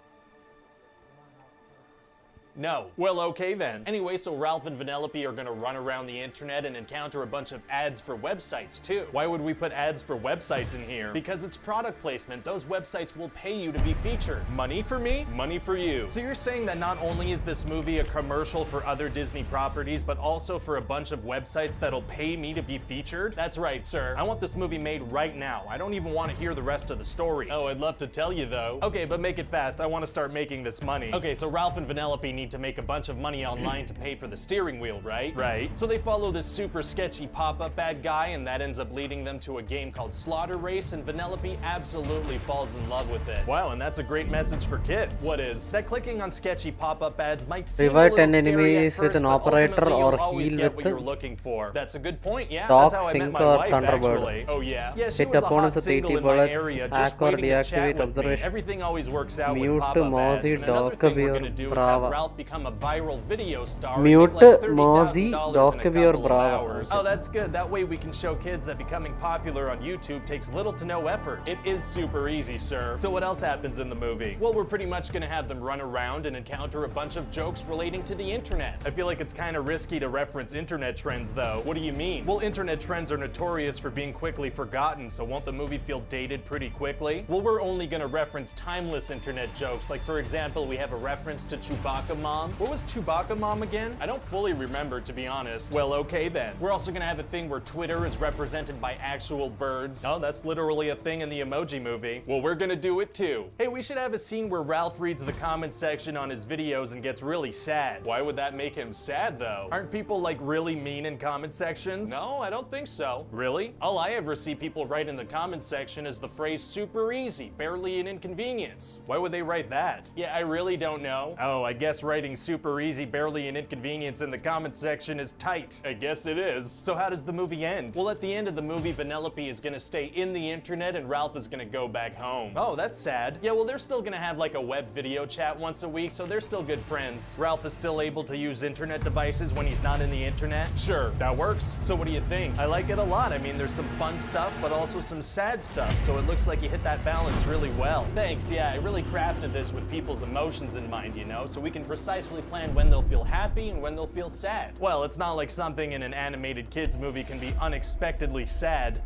Speaker 4: No. Well, okay then. Anyway, so Ralph and Vanellope are gonna run around the internet and encounter a bunch of ads for websites too. Why would we put ads for websites in here? Because it's product placement. Those websites will pay you to be featured. Money for me? Money for you. So you're saying that not only is this movie a commercial for other Disney properties, but also for a bunch of websites that'll pay me to be featured? That's right, sir. I want this movie made right now. I don't even want to hear the rest of the story. Oh, I'd love to tell you though. Okay, but make it fast. I want to start making this money. Okay, so Ralph and Vanellope need to make a bunch of money online to pay for the steering wheel, right? Right. So they follow this super sketchy pop-up bad guy, and that ends up leading them to a game called Slaughter Race, and Vanellope absolutely falls in love with it. Wow, and that's a great message for kids. What is? That clicking on sketchy pop-up ads might seem
Speaker 1: Revive
Speaker 4: a little
Speaker 1: 10
Speaker 4: scary at
Speaker 1: enemies
Speaker 4: first,
Speaker 1: with an
Speaker 4: but
Speaker 1: operator
Speaker 4: ultimately
Speaker 1: or
Speaker 4: you'll always
Speaker 1: heal
Speaker 4: get
Speaker 1: with
Speaker 4: what you're looking for. That's a good point, yeah.
Speaker 1: Doc,
Speaker 4: That's how I met
Speaker 1: Sink
Speaker 4: my
Speaker 1: or
Speaker 4: wife,
Speaker 1: Thunderbird.
Speaker 4: actually. Oh yeah? Yeah, she
Speaker 1: Hit
Speaker 4: was a
Speaker 1: opponents
Speaker 4: hot
Speaker 1: with 80
Speaker 4: single in my
Speaker 1: bullets,
Speaker 4: area,
Speaker 1: hack
Speaker 4: just
Speaker 1: or
Speaker 4: waiting to chat
Speaker 1: deactivate
Speaker 4: with me.
Speaker 1: observation.
Speaker 4: Everything always works out
Speaker 1: Mute
Speaker 4: with pop-up ads.
Speaker 1: Mozzie
Speaker 4: And another
Speaker 1: Doc
Speaker 4: thing we're
Speaker 1: Beer
Speaker 4: gonna do is
Speaker 1: Brava.
Speaker 4: have Ralph become a viral video star and
Speaker 1: Mute
Speaker 4: make like
Speaker 1: Mozzie
Speaker 4: $30,000
Speaker 1: Doc
Speaker 4: in a
Speaker 1: Beer
Speaker 4: couple of
Speaker 1: Brava.
Speaker 4: hours. Oh, that's good. That way we can show kids that becoming popular on YouTube takes little to no effort. It is super easy, sir. So what else happens in the movie? Well, we're pretty much gonna have them run around and encounter a bunch of jokes relating to the internet. I feel like it's kind of risky to reference internet trends, though. What do you mean? Well, internet trends are notorious for being quickly forgotten, so won't the movie feel dated pretty quickly? Well, we're only gonna reference timeless internet jokes. Like, for example, we have a reference to Chewbacca mom. What was Chewbacca mom again? I don't fully remember, to be honest. Well, okay then. We're also gonna have a thing where Twitter is represented by actual birds. Oh, that's literally a thing in the Emoji Movie. Well, we're gonna do it too. Hey, we should have a scene where Ralph reads the comment section on his videos and gets really sad. Why would that make him sad though? Aren't people like really mean in comment sections? No, I don't think so. Really? All I ever see people write in the comment section is the phrase super easy, barely an inconvenience. Why would they write that? Yeah, I really don't know. Oh, I guess writing super easy, barely an inconvenience in the comment section is tight. I guess it is. So how does the movie end? Well, at the end of the movie, Vanellope is gonna stay in the internet and Ralph is gonna go back home. Oh, that's sad. Yeah, well, they're still gonna have like a web video chat once a week, so they're still good friends. Ralph is still able to use internet devices when he's not in the internet. Sure, that works. So what do you think? I like it a lot. I mean, there's some fun stuff, but also some sad stuff, so it looks like you hit that balance really well. Thanks, yeah, I really crafted this with people's emotions in mind, you know, so we can precisely plan when they'll feel happy and when they'll feel sad. Well, it's not like something in an animated kids movie can be unexpectedly sad.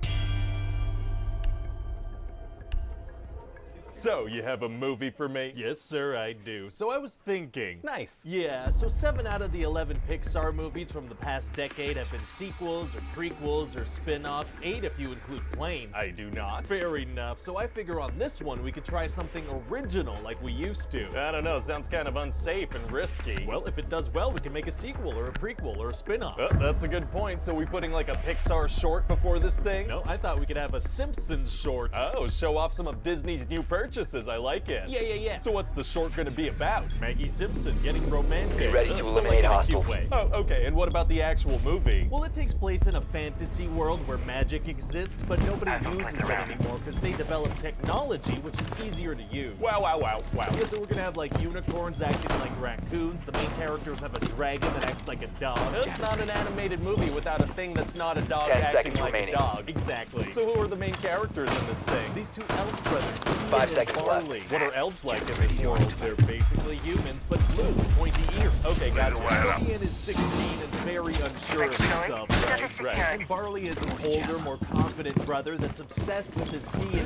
Speaker 4: So, you have a movie for me? Yes, sir, I do. So I was thinking. Nice. Yeah, so 7 out of the 11 Pixar movies from the past decade have been sequels or prequels or spin-offs, 8 if you include planes. I do not. Fair enough. So I figure on this one we could try something original like we used to. I don't know, sounds kind of unsafe and risky. Well, if it does well, we can make a sequel or a prequel or a spin-off. That's a good point. So we putting like a Pixar short before this thing? No, I thought we could have a Simpsons short. Oh, show off some of Disney's new purchases. I like it. Yeah. So what's the short gonna be about? Maggie Simpson getting romantic.
Speaker 7: Be ready to eliminate hostiles.
Speaker 4: Oh, okay. And what about the actual movie? Well, it takes place in a fantasy world where magic exists, but nobody uses it anymore because they developed technology which is easier to use. Wow. Yeah, so we're gonna have like unicorns acting like raccoons. The main characters have a dragon that acts like a dog. It's not an animated movie without a thing that's not a dog
Speaker 7: 10
Speaker 4: acting
Speaker 7: seconds
Speaker 4: like
Speaker 7: remaining.
Speaker 4: a dog. Exactly. So who are the main characters in this thing? These two elf brothers.
Speaker 7: 5
Speaker 4: Ian and
Speaker 7: seconds left.
Speaker 4: Barley. What are elves like in this world? They're basically humans, but blue with pointy ears. Okay, gotcha. So Ian is 16 and very unsure of himself, right? And Barley is an older, more confident brother that's obsessed with his D&D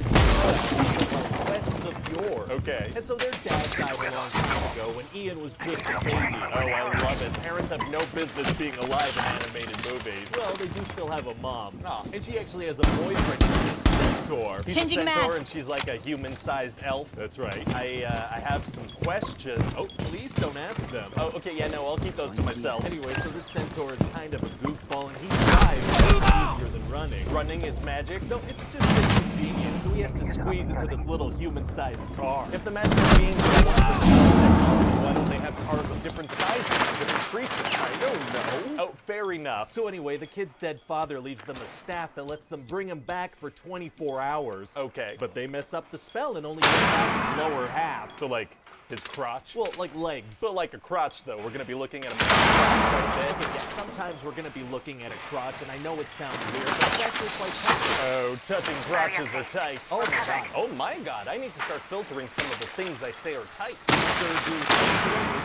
Speaker 4: called Quests of Yore. Okay. And so their dad died a long time ago when Ian was just a baby. Oh, I love it. Parents have no business being alive in animated movies. Well, they do still have a mom. And she actually has a boyfriend who's a centaur. He's a centaur and she's like a human-sized elf. That's right. I have some questions. Oh, please don't ask them. Oh, okay, yeah, no, I'll keep those to myself. Anyway, so this centaur is kind of a goofball and he drives easier than running. Running is magic? No, it's just inconvenient, so he has to squeeze into this little human-sized car. If the magic beings are one of the why don't they have cars of different sizes and different creatures? I don't know. Oh, fair enough. So anyway, the kid's dead father leaves them a staff that lets them bring him back for 24 hours. Okay. But they mess up the spell and only get back his lower half. So like, his crotch? Well, like legs. But like a crotch, though. We're gonna be looking at a quite big. Yeah, sometimes we're gonna be looking at a crotch, and I know it sounds weird, but it's actually quite touching. Oh, touching crotches are tight. Oh my god. Oh my god. I need to start filtering some of the things I say are tight.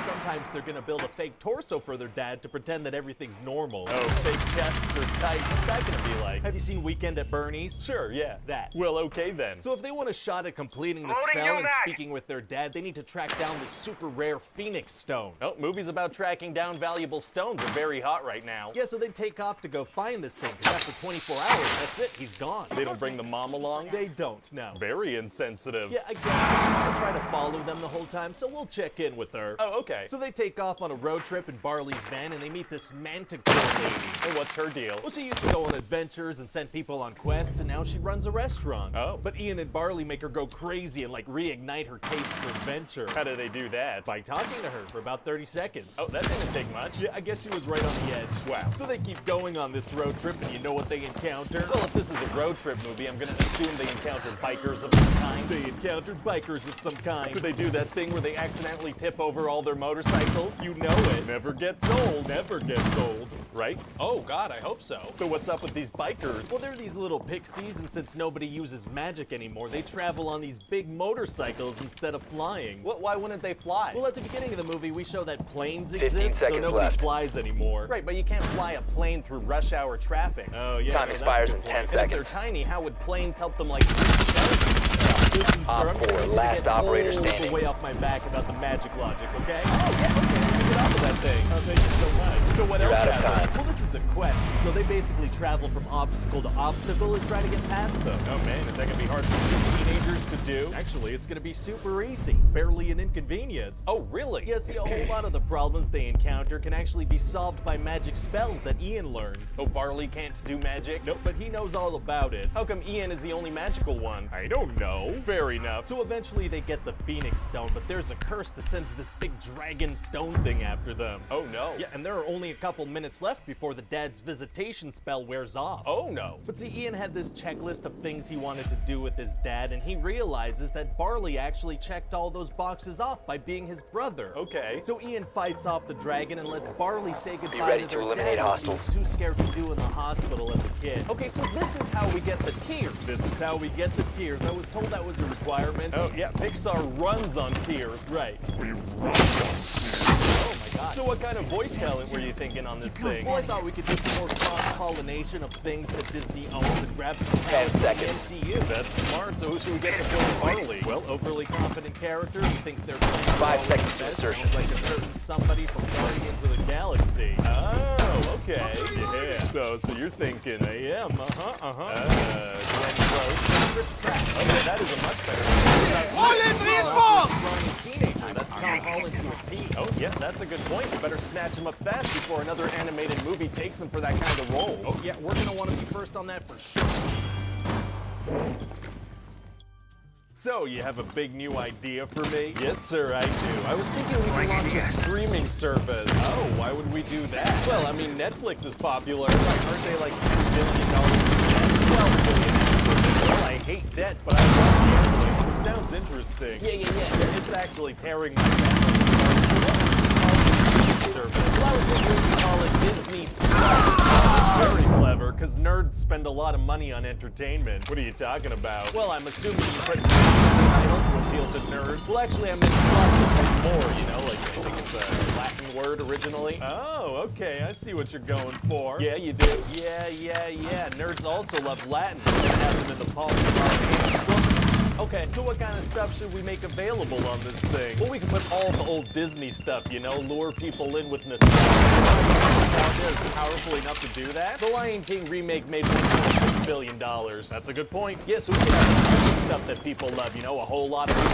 Speaker 4: Sometimes they're gonna build a fake torso for their dad to pretend that everything's normal. Oh, fake chests are tight. What's that gonna be like? Have you seen Weekend at Bernie's? Sure, yeah, that. Well, okay then. So if they want a shot at completing the spell and speaking with their dad, they need to track down this super rare Phoenix stone. Oh, movies about tracking down valuable stones are very hot right now. Yeah, so they take off to go find this thing, because after 24 hours, that's it, he's gone. They don't bring the mom along? They don't, no. Very insensitive. Yeah, I guess I try to follow them the whole time, so we'll check in with her. Oh, okay. So they take off on a road trip in Barley's van, and they meet this manticore lady. And what's her deal? Well, she used to go on adventures and send people on quests, and now she runs a restaurant. Oh. But Ian and Barley make her go crazy and, like, reignite her taste for adventure. How do they do that? By talking to her for about 30 seconds. Oh, that didn't take much. Yeah, I guess she was right on the edge. Wow. So they keep going on this road trip, and you know what they encounter? Well, if this is a road trip movie, I'm gonna assume they encounter bikers of some kind. They encountered bikers of some kind. Could they do that thing where they accidentally tip over all their motorcycles? You know it. Never gets old. Never gets old. Right? Oh, God, I hope so. So what's up with these bikers? Well, they're these little pixies, and since nobody uses magic anymore, they travel on these big motorcycles instead of flying. Why wouldn't they fly? Well, at the beginning of the movie, we show that planes
Speaker 7: 15
Speaker 4: exist, so
Speaker 7: seconds
Speaker 4: nobody
Speaker 7: left.
Speaker 4: flies anymore. Right, but you can't fly a plane through rush hour traffic. Oh, yeah.
Speaker 7: Time
Speaker 4: no, that's
Speaker 7: expires
Speaker 4: a good
Speaker 7: in 10
Speaker 4: point. And if
Speaker 7: seconds.
Speaker 4: they're tiny, how would planes help them, like, reach sir, I'm
Speaker 7: Op 4,
Speaker 4: gonna
Speaker 7: last
Speaker 4: get
Speaker 7: operator
Speaker 4: all the
Speaker 7: standing.
Speaker 4: way off my back about the magic logic, okay? Oh, yeah, okay. top of that thing. Oh, thank you so much. So what else
Speaker 7: out of
Speaker 4: happens?
Speaker 7: time.
Speaker 4: Well, this is a quest. So they basically travel from obstacle to obstacle and try to get past them. Oh man, is that gonna be hard for teenagers to do? Actually, it's gonna be super easy. Barely an inconvenience. Oh, really? Yeah, see, a whole lot of the problems they encounter can actually be solved by magic spells that Ian learns. Oh, Barley can't do magic? Nope, but he knows all about it. How come Ian is the only magical one? I don't know. Fair enough. So eventually they get the Phoenix Stone, but there's a curse that sends this big dragon stone thing after them. Oh no. Yeah, and there are only a couple minutes left before the dad's visitation spell wears off. Oh no. But see, Ian had this checklist of things he wanted to do with his dad, and he realizes that Barley actually checked all those boxes off by being his brother. Okay. So Ian fights off the dragon and lets Barley say goodbye
Speaker 7: ready
Speaker 4: to
Speaker 7: to
Speaker 4: their
Speaker 7: eliminate
Speaker 4: dad, which he
Speaker 7: hostiles.
Speaker 4: was too scared to do in the hospital as a kid. Okay, so this is how we get the tears. This is how we get the tears. I was told that was a requirement. Oh yeah, Pixar runs on tears. Right. Oh my god. So what kind of voice talent were you thinking on this thing? Well, I thought we could do some more cross-pollination of things that Disney owns and grab some talent from the MCU. That's smart. So who should we get to fill Barley? Well, overly confident character who thinks they're playing
Speaker 7: 5 seconds to
Speaker 4: best.
Speaker 7: insertion.
Speaker 4: Sounds like a certain somebody from Guardians of the Galaxy. Oh, okay. Yeah. So you're thinking AM. Glenn Close. Chris Pratt. Okay, that is a much better. Holland's reinforced! Teenager. That's Tom Holland to a T. Oh, yeah, that's a good point. You better snatch him up fast before another animated movie takes him for that kind of role. Oh, yeah, we're gonna want to be first on that for sure. So, you have a big new idea for me? Yes, sir, I do. I was thinking we could launch a streaming service. Oh, why would we do that? Well, I mean, Netflix is popular. Like, aren't they like $2 billion in debt? 12 billion. Well, I hate debt, but I love gambling. It sounds interesting. Yeah. It's actually tearing my family service. Well, I was thinking we could call it Disney Plus. Very clever, because nerds spend a lot of money on entertainment. What are you talking about? Well, I'm assuming you put title to appeal to nerds. Well, actually, I meant plus and more, you know, like I think it's a Latin word originally. Oh, okay, I see what you're going for. Yeah, you do. Yeah. Nerds also love Latin. They have them in the palm of our hands. Okay, so what kind of stuff should we make available on this thing? Well, we can put all the old Disney stuff, you know, lure people in with nostalgia. Out there is powerful enough to do that. The Lion King remake made $1.6 billion. That's a good point. Yeah, so we can have a bunch of stuff that people love, you know, a whole lot of food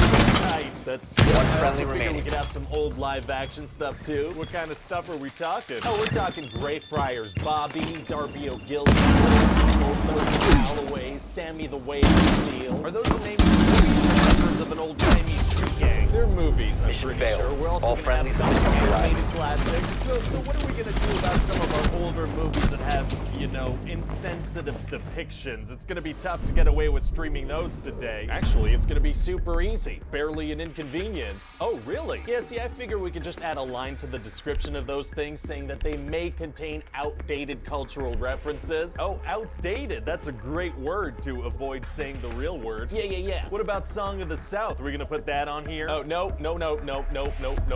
Speaker 4: and kites. That's
Speaker 7: One friendly
Speaker 4: so
Speaker 7: remaining.
Speaker 4: we could have some old live action stuff too. What kind of stuff are we talking? Oh, we're talking Grey Friars, Bobby, Darby O'Gilvy, Holloway, Sammy the Whale Seal. Are those the names of an old-timey street gang? They're movies, I'm
Speaker 7: Mission
Speaker 4: pretty
Speaker 7: failed.
Speaker 4: sure. We're also
Speaker 7: All
Speaker 4: going to have
Speaker 7: friendlies
Speaker 4: some
Speaker 7: have been
Speaker 4: animated classics. So what are we going to do about some of our older movies that have, you know, insensitive depictions? It's going to be tough to get away with streaming those today. Actually, it's going to be super easy. Barely an inconvenience. Oh, really? Yeah, see, I figure we could just add a line to the description of those things saying that they may contain outdated cultural references. Oh, outdated. That's a great word to avoid saying the real word. Yeah. What about Song of the South? Are we gonna put that on here? Oh, no.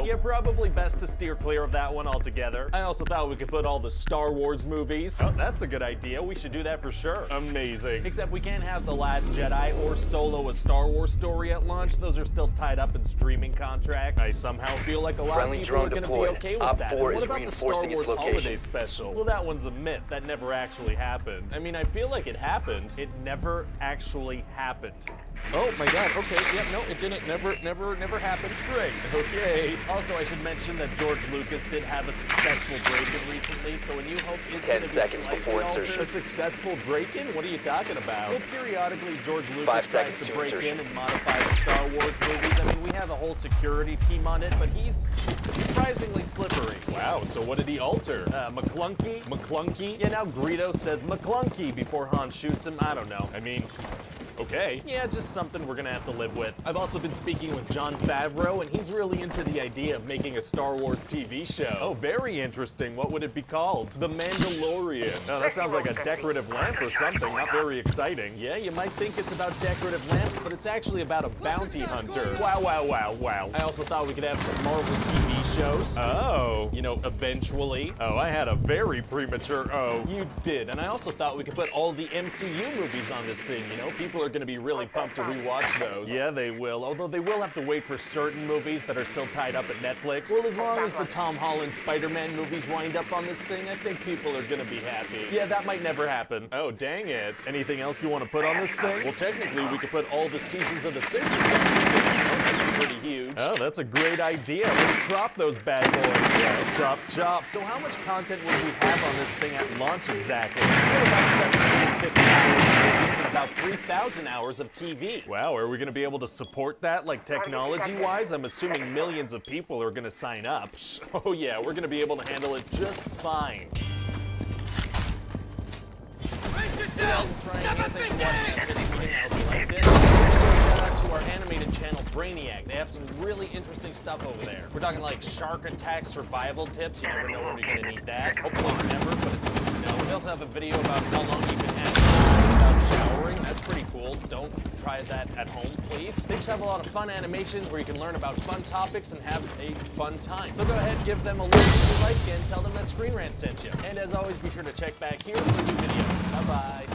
Speaker 4: Yeah, probably best to steer clear of that one altogether. I also thought we could put all the Star Wars movies. Oh, that's a good idea. We should do that for sure. Amazing. Except we can't have The Last Jedi or Solo, a Star Wars story at launch. Those are still tied up in streaming contracts. I somehow feel like a lot
Speaker 7: Friendly
Speaker 4: of people are
Speaker 7: drone
Speaker 4: gonna be
Speaker 7: deployed.
Speaker 4: okay with
Speaker 7: Op
Speaker 4: that.
Speaker 7: 4
Speaker 4: And what
Speaker 7: is
Speaker 4: about the Star
Speaker 7: reinforcing
Speaker 4: Wars
Speaker 7: its location.
Speaker 4: holiday special? Well, that one's a myth. That never actually happened. I mean, I feel like it happened. It never actually happened. Oh my god, okay, yeah, no, it didn't, never happened. Great, okay. Also, I should mention that George Lucas did have a successful break-in recently, so A New Hope is
Speaker 7: 10
Speaker 4: going to be
Speaker 7: seconds
Speaker 4: slightly
Speaker 7: before
Speaker 4: altered.
Speaker 7: insertion.
Speaker 4: A successful break-in? What are you talking about? Well, periodically, George Lucas
Speaker 7: 5
Speaker 4: tries
Speaker 7: seconds
Speaker 4: to
Speaker 7: to
Speaker 4: break
Speaker 7: insertion.
Speaker 4: in and modify the Star Wars movies. I mean, we have a whole security team on it, but he's surprisingly slippery. Wow, so what did he alter? McClunky? Yeah, now Greedo says McClunky before Han shoots him. I don't know. I mean, okay. Yeah, just something we're gonna have to live with. I've also been speaking with Jon Favreau, and he's really into the idea of making a Star Wars TV show. Oh, very interesting. What would it be called? The Mandalorian. Oh, that sounds like a decorative lamp or something. Not very exciting. Yeah, you might think it's about decorative lamps, but it's actually about a bounty hunter. Wow. I also thought we could have some Marvel TV shows. Oh, you know, eventually. Oh, I had a very premature oh. You did. And I also thought we could put all the MCU movies on this thing, you know? People are are going to be really pumped to rewatch those. Yeah, they will. Although they will have to wait for certain movies that are still tied up at Netflix. Well, as long as the Tom Holland Spider-Man movies wind up on this thing, I think people are going to be happy. Yeah, that might never happen. Oh, dang it. Anything else you want to put on this thing? Well, technically, we could put all the seasons of The Simpsons on this thing. That's pretty huge. Oh, that's a great idea. Let's crop those bad boys. Yeah, chop, chop. So how much content would we have on this thing at launch exactly? Well, about 750 hours of movies and about 3,000 hours of TV. Wow, are we going to be able to support that, like technology-wise? I'm assuming millions of people are going to sign up. Oh yeah, we're going to be able to handle it just fine. Shout out to our animated channel Brainiac. They have some really interesting stuff over there. We're talking like shark attack survival tips. You never know when you're going to need that. Hopefully never, but it's good to know. We also have a video about how long you can have without showering. That's pretty cool. Don't try that at home, please. They just have a lot of fun animations where you can learn about fun topics and have a fun time. So go ahead, give them a look if you like, and tell them that Screen Rant sent you. And as always, be sure to check back here for new videos. Bye-bye.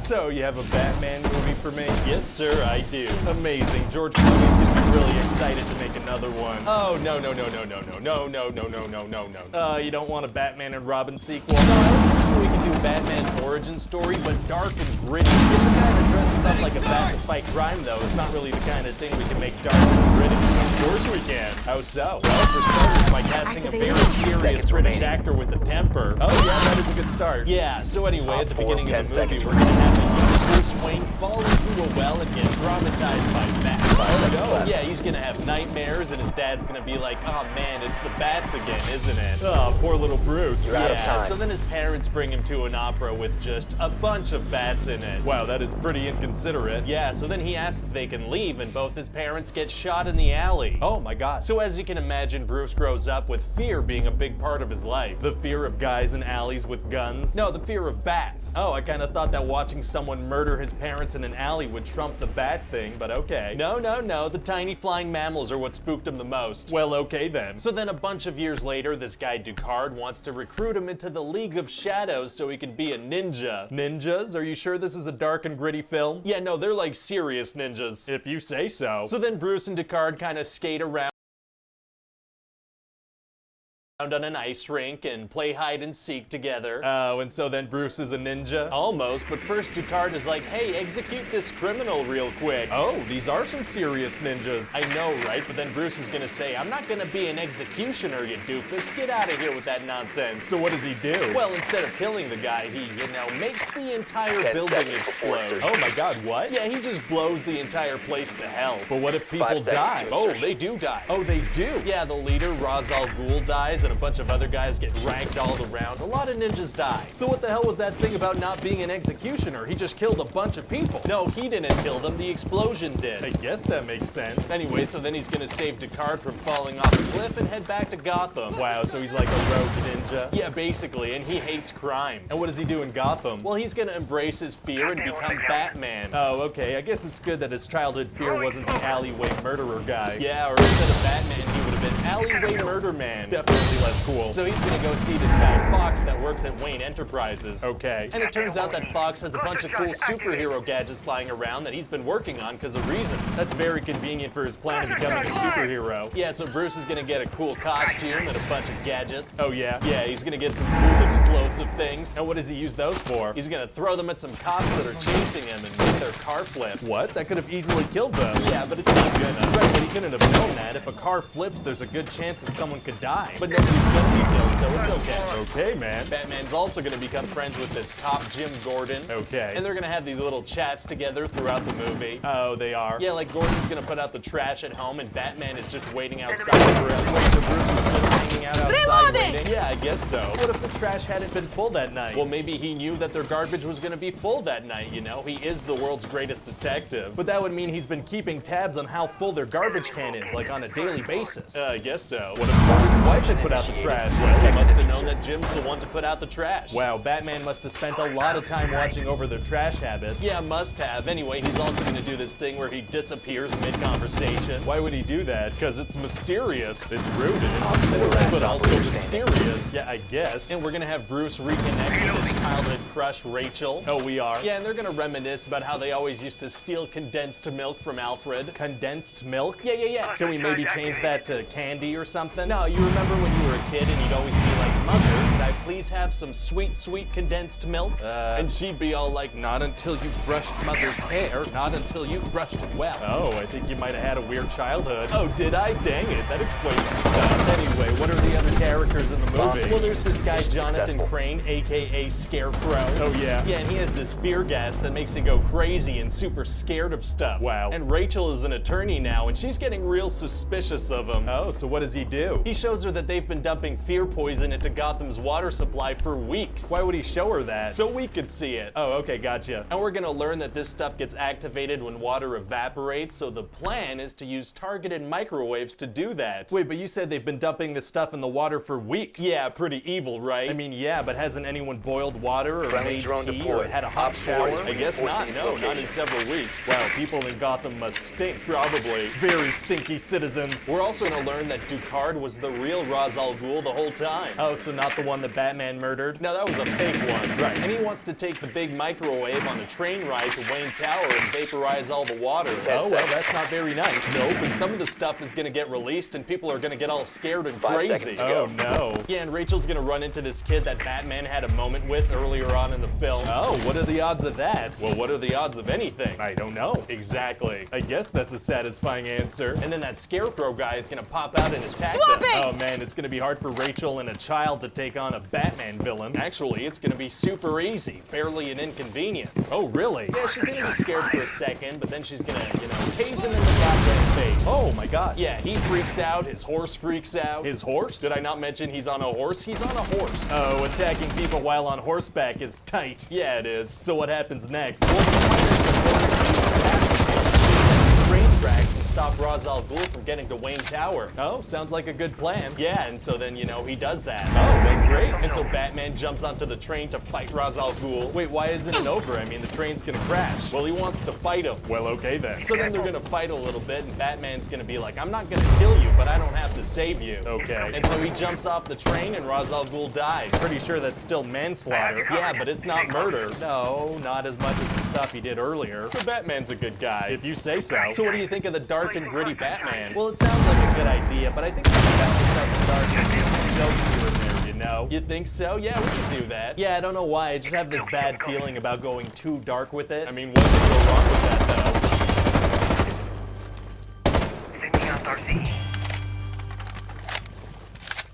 Speaker 4: So, you have a Batman movie for me? Yes, sir, I do. Amazing. George Clooney's gonna be really excited to make another one. Oh, no. You don't want a Batman and Robin sequel? No, I was thinking we could do Batman's origin story, but dark and gritty. It's the kind that dresses up like a bat to fight crime, though. It's not really the kind of thing we can make dark and gritty. Of course we can. How so? Well, for starters, by casting a very serious British actor with a temper. Oh, yeah, that is a good start. Yeah, so anyway, at the beginning of the movie, we're gonna have Bruce Wayne fall into a well and get traumatized by bats. Oh no! Yeah, he's gonna have nightmares, and his dad's gonna be like, "Oh man, it's the bats again, isn't it?" Oh, poor little Bruce. Yeah. So then his parents bring him to an opera with just a bunch of bats in it. Wow, that is pretty inconsiderate. Yeah. So then he asks if they can leave, and both his parents get shot in the alley. Oh my God. So as you can imagine, Bruce grows up with fear being a big part of his life. The fear of guys in alleys with guns. No, the fear of bats. Oh, I kind of thought that watching someone murder his parents in an alley would trump the bat thing, but okay. No, the tiny flying mammals are what spooked him the most. Well, okay then. So then a bunch of years later, this guy Ducard wants to recruit him into the League of Shadows so he can be a ninja. Ninjas? Are you sure this is a dark and gritty film? Yeah, no, they're like serious ninjas. If you say so. So then Bruce and Ducard kind of skate around on an ice rink and play hide and seek together. Oh, and so then Bruce is a ninja? Almost, but first Ducard is like, hey, execute this criminal real quick. Oh, these are some serious ninjas. I know, right? But then Bruce is gonna say, I'm not gonna be an executioner, you doofus. Get out of here with that nonsense. So what does he do? Well, instead of killing the guy, he, makes the entire building explode. Oh my God, what? Yeah, he just blows the entire place to hell. But what if people die? Oh, they do die. Oh, they do? Yeah, the leader, Ra's al Ghul, dies, and a bunch of other guys get ragdolled around. A lot of ninjas die. So what the hell was that thing about not being an executioner? He just killed a bunch of people. No, he didn't kill them. The explosion did. I guess that makes sense. Anyway, so then he's gonna save Ducard from falling off a cliff and head back to Gotham. Wow, so he's like a rogue ninja? Yeah, basically, and he hates crime. And what does he do in Gotham? Well, he's gonna embrace his fear and become Batman. Oh, okay. I guess it's good that his childhood fear wasn't the alleyway murderer guy. Yeah, or instead of Batman, he would have been Alleyway Murder Man. Definitely less cool. So he's gonna go see this guy Fox that works at Wayne Enterprises. Okay. And it turns out that Fox has a bunch of cool superhero gadgets lying around that he's been working on because of reasons. That's very convenient for his plan of becoming a superhero. Yeah, so Bruce is gonna get a cool costume and a bunch of gadgets. Oh yeah? Yeah, he's gonna get some cool explosive things. And what does he use those for? He's gonna throw them at some cops that are chasing him and make their car flip. What? That could have easily killed them. Yeah, but it's not gonna. Right, but he couldn't have known that. If a car flips, there's a good chance that someone could die. But nobody's gonna be killed, so it's okay. Okay, man. Batman's also gonna become friends with this cop, Jim Gordon. Okay. And they're gonna have these little chats together throughout the movie. Oh, they are? Yeah, like Gordon's gonna put out the trash at home and Batman is just waiting outside for him. Wait, so Bruce is just hanging hang out outside
Speaker 5: Reloading!
Speaker 4: waiting? Yeah, I guess so. What if the trash hadn't been full that night? Well, maybe he knew that their garbage was gonna be full that night, you know? He is the world's greatest detective. But that would mean he's been keeping tabs on how full their garbage can is, like on a daily basis. I guess so. What if Gordon's wife had put out the trash? Well, he must have known that Jim's the one to put out the trash. Wow, Batman must have spent a lot of time watching over their trash habits. Yeah, must have. Anyway, he's also gonna do this thing where he disappears mid-conversation. Why would he do that? Because it's mysterious. It's rude and but also mysterious. Yeah, I guess. And we're gonna have Bruce reconnect with his childhood crush, Rachel. Oh, we are? Yeah, and they're gonna reminisce about how they always used to steal condensed milk from Alfred. Condensed milk? Yeah. Can we maybe change that to candy or something? No, you remember when you were a kid and you'd always be like, Mother, could I please have some sweet, sweet condensed milk? And she'd be all like, not until you brushed Mother's hair, not until you brushed it well. Oh, I think you might have had a weird childhood. Oh, did I? Dang it, that explains some stuff. Anyway, what are the other characters in the movie? Well, there's this guy, Jonathan Crane, aka Scarecrow. Oh, yeah? Yeah, and he has this fear gas that makes him go crazy and super scared of stuff. Wow. And Rachel is an attorney now, and she's getting real suspicious of him. Oh, so what does he do? He shows her that they've been dumping fear poison into Gotham's water supply for weeks. Why would he show her that? So we could see it. Oh, okay, gotcha. And we're gonna learn that this stuff gets activated when water evaporates, so the plan is to use targeted microwaves to do that. Wait, but you said they've been dumping this stuff in the water for weeks. Yeah, pretty evil, right? I mean, yeah, but hasn't anyone boiled water or made tea or had a hot shower? I guess not, no, not in several weeks. Wow, people in Gotham must stink. Probably. Very stinky citizens. We're also gonna learn that Ducard was the real Ra's al Ghul the whole time. Oh, so not the one that Batman murdered? No, that was a fake one. Right. And he wants to take the big microwave on a train ride to Wayne Tower and vaporize all the water. Oh, well, that's not very nice. Nope, and some of the stuff is gonna get released and people are gonna get all scared and crazy. Oh, no. Yeah, and Rachel's gonna run into this kid that Batman had a moment with earlier on in the film. Oh, what are the odds of that? Well, what are the odds of anything? I don't know. Exactly. I guess that's a satisfying answer. And then that Scarecrow guy is gonna pop out and attack them. Oh man, it's gonna be hard for Rachel and a child to take on a Batman villain. Actually, it's gonna be super easy. Barely an inconvenience. Oh, really? Yeah, she's gonna be scared for a second, but then she's gonna, tase him in the goddamn face. Oh my god. Yeah, he freaks out, his horse freaks out. His horse? Did I not mention he's on a horse? He's on a horse. Oh, attacking people while on horseback is tight. Yeah, it is. So what happens next? Train tracks and stop Ra's al Ghul from getting to Wayne Tower. Oh, sounds like a good plan. Yeah, and so then, he does that. Oh, well, great. And so Batman jumps onto the train to fight Ra's al Ghul. Wait, why isn't it over? I mean, the train's gonna crash. Well, he wants to fight him. Well, okay then. So then they're gonna fight a little bit, and Batman's gonna be like, I'm not gonna kill you, but I don't have to save you. Okay. And so he jumps off the train, and Ra's al Ghul dies. Pretty sure that's still manslaughter. Yeah, but it's not murder. No, not as much as the stuff he did earlier. So Batman's a good guy, if you say so. So what do you think of the dark and gritty Batman? Well, it sounds like a good idea, but I think we should have to start the dark and some jokes here and there, You think so? Yeah, we can do that. Yeah, I don't know why. I just have this bad feeling about going too dark with it. I mean, what could go wrong with that, though?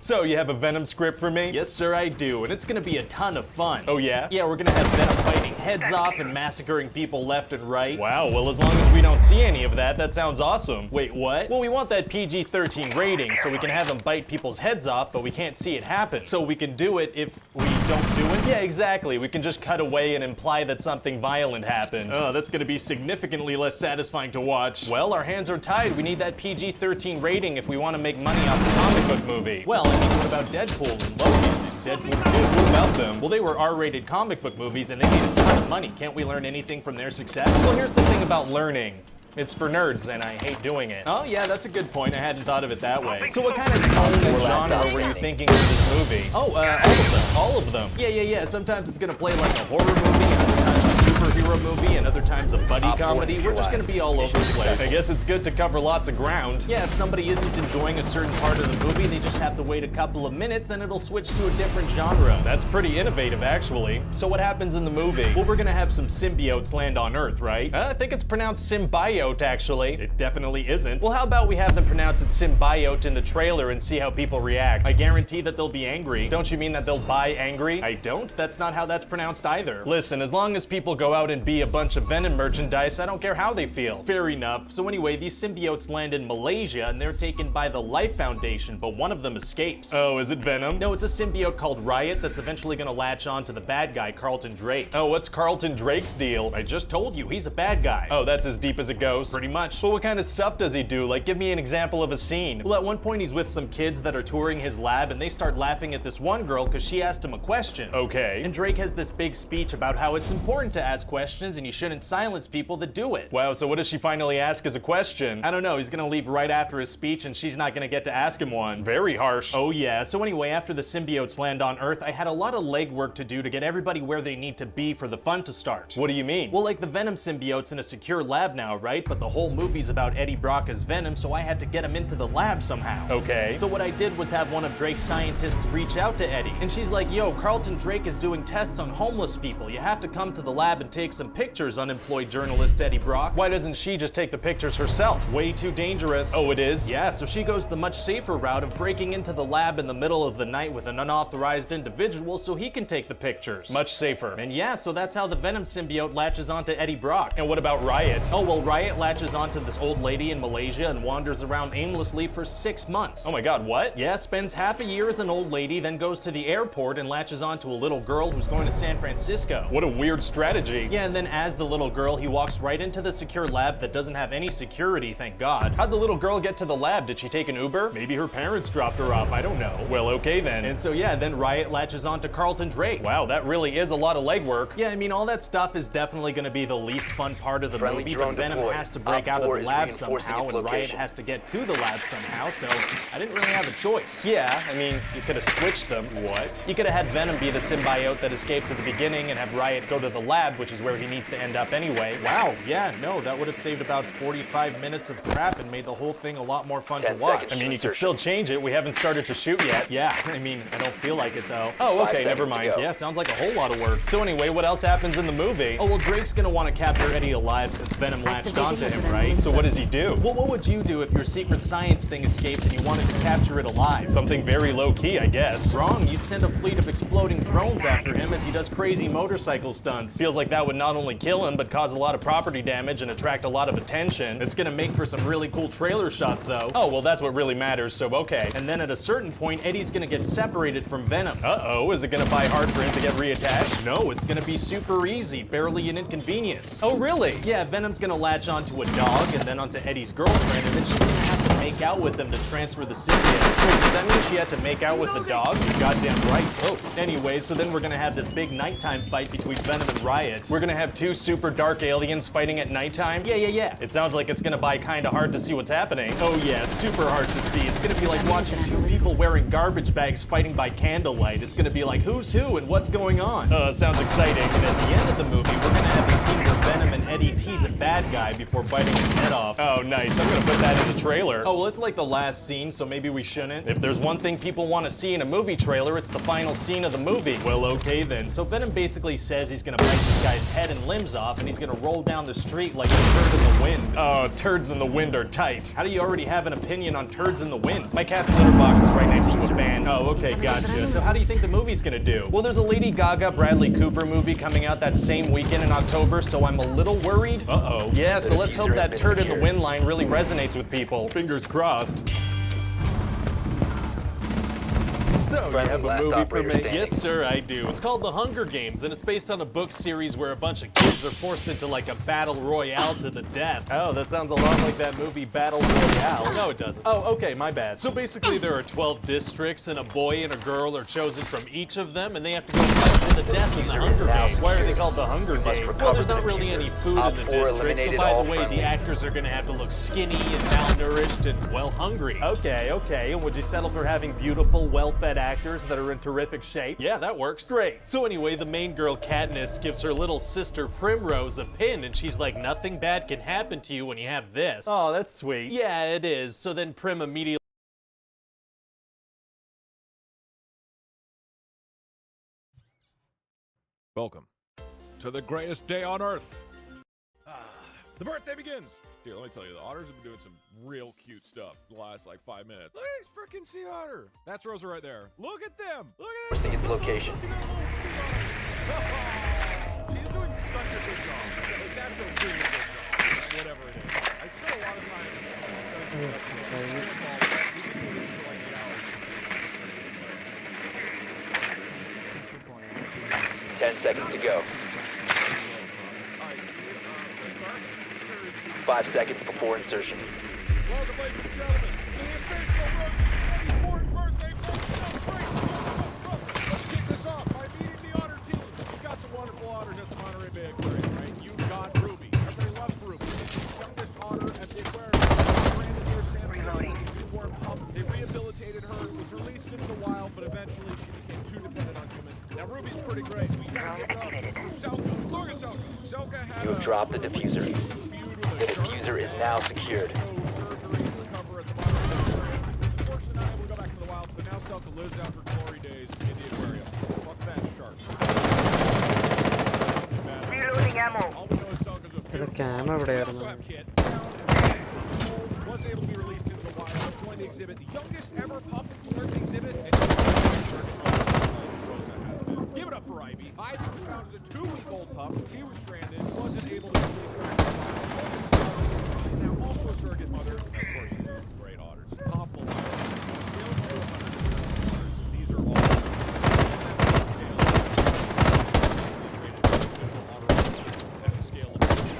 Speaker 4: So, you have a Venom script for me? Yes, sir, I do, and it's gonna be a ton of fun. Oh, yeah? Yeah, we're gonna have Venom fighting heads off and massacring people left and right. Wow, well, as long as we don't see any of that, that sounds awesome. Wait, what? Well, we want that PG-13 rating, so we can have them bite people's heads off, but we can't see it happen. So we can do it if we don't do it? Yeah, exactly. We can just cut away and imply that something violent happened. Oh, that's gonna be significantly less satisfying to watch. Well, our hands are tied. We need that PG-13 rating if we want to make money off the comic book movie. Well, what about Deadpool and Loki? Deadpool 2? What about them? Well, they were R-rated comic book movies and they made a ton of money. Can't we learn anything from their success? Well, here's the thing about learning. It's for nerds, and I hate doing it. Oh, yeah, that's a good point. I hadn't thought of it that way. So what kind of tone and genre were you thinking of this movie? Oh, all of them. All of them. Yeah. Sometimes it's gonna play like a horror movie, other times a superhero movie, and other times a buddy comedy. We're just gonna be all over the place. I guess it's good to cover lots of ground. Yeah, if somebody isn't enjoying a certain part of the movie, they just have to wait a couple of minutes, and it'll switch to a different genre. That's pretty innovative, actually. So what happens in the movie? Well, we're gonna have some symbiotes land on Earth, right? I think it's pronounced symbiote, actually. It definitely isn't. Well, how about we have them pronounce it symbiote in the trailer and see how people react? I guarantee that they'll be angry. Don't you mean that they'll buy angry? I don't. That's not how that's pronounced either. Listen, as long as people go go out and be a bunch of Venom merchandise. I don't care how they feel. Fair enough. So anyway, these symbiotes land in Malaysia and they're taken by the Life Foundation, but one of them escapes. Oh, is it Venom? No, it's a symbiote called Riot that's eventually gonna latch on to the bad guy, Carlton Drake. Oh, what's Carlton Drake's deal? I just told you, he's a bad guy. Oh, that's as deep as it goes? Pretty much. Well, what kind of stuff does he do? Like, give me an example of a scene. Well, at one point he's with some kids that are touring his lab and they start laughing at this one girl because she asked him a question. Okay. And Drake has this big speech about how it's important to ask questions and you shouldn't silence people that do it. Wow, so what does she finally ask as a question? I don't know, he's gonna leave right after his speech and she's not gonna get to ask him one. Very harsh. Oh yeah, so anyway, after the symbiotes land on Earth, I had a lot of legwork to do to get everybody where they need to be for the fun to start. What do you mean? Well, like the Venom symbiote's in a secure lab now, right? But the whole movie's about Eddie Brock as Venom, so I had to get him into the lab somehow. Okay. So what I did was have one of Drake's scientists reach out to Eddie, and she's like, yo, Carlton Drake is doing tests on homeless people. You have to come to the lab and take some pictures, unemployed journalist Eddie Brock. Why doesn't she just take the pictures herself? Way too dangerous. Oh, it is? Yeah, so she goes the much safer route of breaking into the lab in the middle of the night with an unauthorized individual so he can take the pictures. Much safer. And yeah, so that's how the Venom symbiote latches onto Eddie Brock. And what about Riot? Oh, well, Riot latches onto this old lady in Malaysia and wanders around aimlessly for 6 months. Oh my god, what? Yeah, spends half a year as an old lady, then goes to the airport and latches onto a little girl who's going to San Francisco. What a weird strategy. Yeah, and then as the little girl, he walks right into the secure lab that doesn't have any security, thank god. How'd the little girl get to the lab? Did she take an Uber? Maybe her parents dropped her off, I don't know. Well, okay then. And so yeah, then Riot latches onto Carlton Drake. Wow, that really is a lot of legwork. Yeah, I mean, all that stuff is definitely gonna be the least fun part of the movie, but Venom has to break out of the lab somehow, and Riot has to get to the lab somehow, so I didn't really have a choice. Yeah, I mean, you could have switched them. What? You could have had Venom be the symbiote that escapes at the beginning and have Riot go to the lab, which is where he needs to end up anyway. Wow, yeah, no, that would have saved about 45 minutes of crap and made the whole thing a lot more fun to watch. I mean, you could still change it. We haven't started to shoot yet. Yeah, I mean, I don't feel like it though. Oh, okay, never mind. Yeah, sounds like a whole lot of work. So anyway, what else happens in the movie? Oh, well, Drake's gonna want to capture Eddie alive since Venom latched onto him, right? So what does he do? Well, what would you do if your secret science thing escaped and you wanted to capture it alive? Something very low-key, I guess. Wrong, you'd send a fleet of exploding drones after him as he does crazy motorcycle stunts. Feels like that would not only kill him, but cause a lot of property damage and attract a lot of attention. It's gonna make for some really cool trailer shots, though. Oh, well, that's what really matters, so okay. And then at a certain point, Eddie's gonna get separated from Venom. Uh-oh, is it gonna be hard for him to get reattached? No, it's gonna be super easy, barely an inconvenience. Oh, really? Yeah, Venom's gonna latch onto a dog and then onto Eddie's girlfriend, and then she's gonna have to make out with them to transfer the symbiote. Wait, does that mean she had to make out with the dog? You're goddamn right. Oh, anyway, so then we're gonna have this big nighttime fight between Venom and Riot. We're gonna have two super dark aliens fighting at nighttime? Yeah. It sounds like it's gonna be kinda hard to see what's happening. Oh yeah, super hard to see. It's gonna be like watching two people wearing garbage bags fighting by candlelight. It's gonna be like, who's who and what's going on? Sounds exciting. And at the end of the movie, we're gonna have a scene where Venom and Eddie tease a bad guy before biting his head off. Oh, nice. I'm gonna put that in the trailer. Oh, well, it's like the last scene, so maybe we shouldn't. If there's one thing people want to see in a movie trailer, it's the final scene of the movie. Well, okay then. So Venom basically says he's gonna bite this guy's head and limbs off, and he's gonna roll down the street like a turd in the wind. Oh, turds in the wind are tight. How do you already have an opinion on turds in the wind? My cat's litter box is right next to a fan. Oh, okay, gotcha. So how do you think the movie's gonna do? Well, there's a Lady Gaga, Bradley Cooper movie coming out that same weekend in October, so I'm a little worried. Uh-oh. Yeah, so let's hope that turd in the wind line really resonates with people. Fingers crossed. So, you have a movie for me? Yes, sir, I do. It's called The Hunger Games, and it's based on a book series where a bunch of kids are forced into like a battle royale to the death. Oh, that sounds a lot like that movie Battle Royale. No, it doesn't. Oh, okay, my bad. So basically there are 12 districts, and a boy and a girl are chosen from each of them, and they have to go fight to the death in the Hunger Games. Why are they called The Hunger Games? Well, there's not really any food in the district, so by the way, the actors are gonna have to look skinny and malnourished and, well, hungry. Okay, and would you settle for having beautiful, well-fed actors that are in terrific shape? Yeah, that works. Great. So anyway, the main girl, Katniss, gives her little sister, Primrose, a pin, and she's like, nothing bad can happen to you when you have this. Oh, that's sweet. Yeah, it is. So then Prim immediately
Speaker 7: Welcome to the greatest day on Earth. The birthday begins. Dude, let me tell you, the otters have been doing some real cute stuff the last, like, 5 minutes. Look at this freaking sea otter. That's Rosa right there. Look at them. Look at that.
Speaker 8: Location.
Speaker 7: Look at that little sea otter. She's doing such a good job. lot of time. So that's all. We just do this for like 8 hours.
Speaker 8: 10 seconds to go. 5 seconds before insertion.
Speaker 7: Welcome, ladies and gentlemen, to the official Rose's 24th birthday celebration. Let's kick this off by meeting the honor team. We've got some wonderful otters at the Monterey Bay Aquarium, right? You've got Ruby. Everybody loves Ruby. She's the youngest otter at the aquarium. Branded near San Diego, a newborn pup. They rehabilitated her, was released into the wild, but eventually she became too dependent on humans. Now Ruby's pretty great. We gotta give it up for Selka. Look at Selka. Selka had
Speaker 8: You have dropped the diffuser. The diffuser is now secured.
Speaker 7: Surgery to recover at the Monterey Aquarium. Was unfortunately not able to go back to the wild, so now Selka lives out her glory days in the aquarium. Fuck that shark.
Speaker 2: Reloading ammo.
Speaker 7: All we know is Selka's a beautiful
Speaker 1: camera
Speaker 7: dog. We
Speaker 1: ഇവിടെ
Speaker 7: also
Speaker 1: ആയിരുന്നു.
Speaker 7: have Kit. Was able to be released into the wild, joined the exhibit, the youngest ever pup to learn the exhibit, and Rosa has been. Give it up for Ivy. Ivy was found as a 2-week-old pup. She was stranded, wasn't able to be released back to the wild. She's now also a surrogate mother. Of course, she's great otters. Comparable otters. On a scale of 1 to 100 otters, these are all at the scale of 1,000.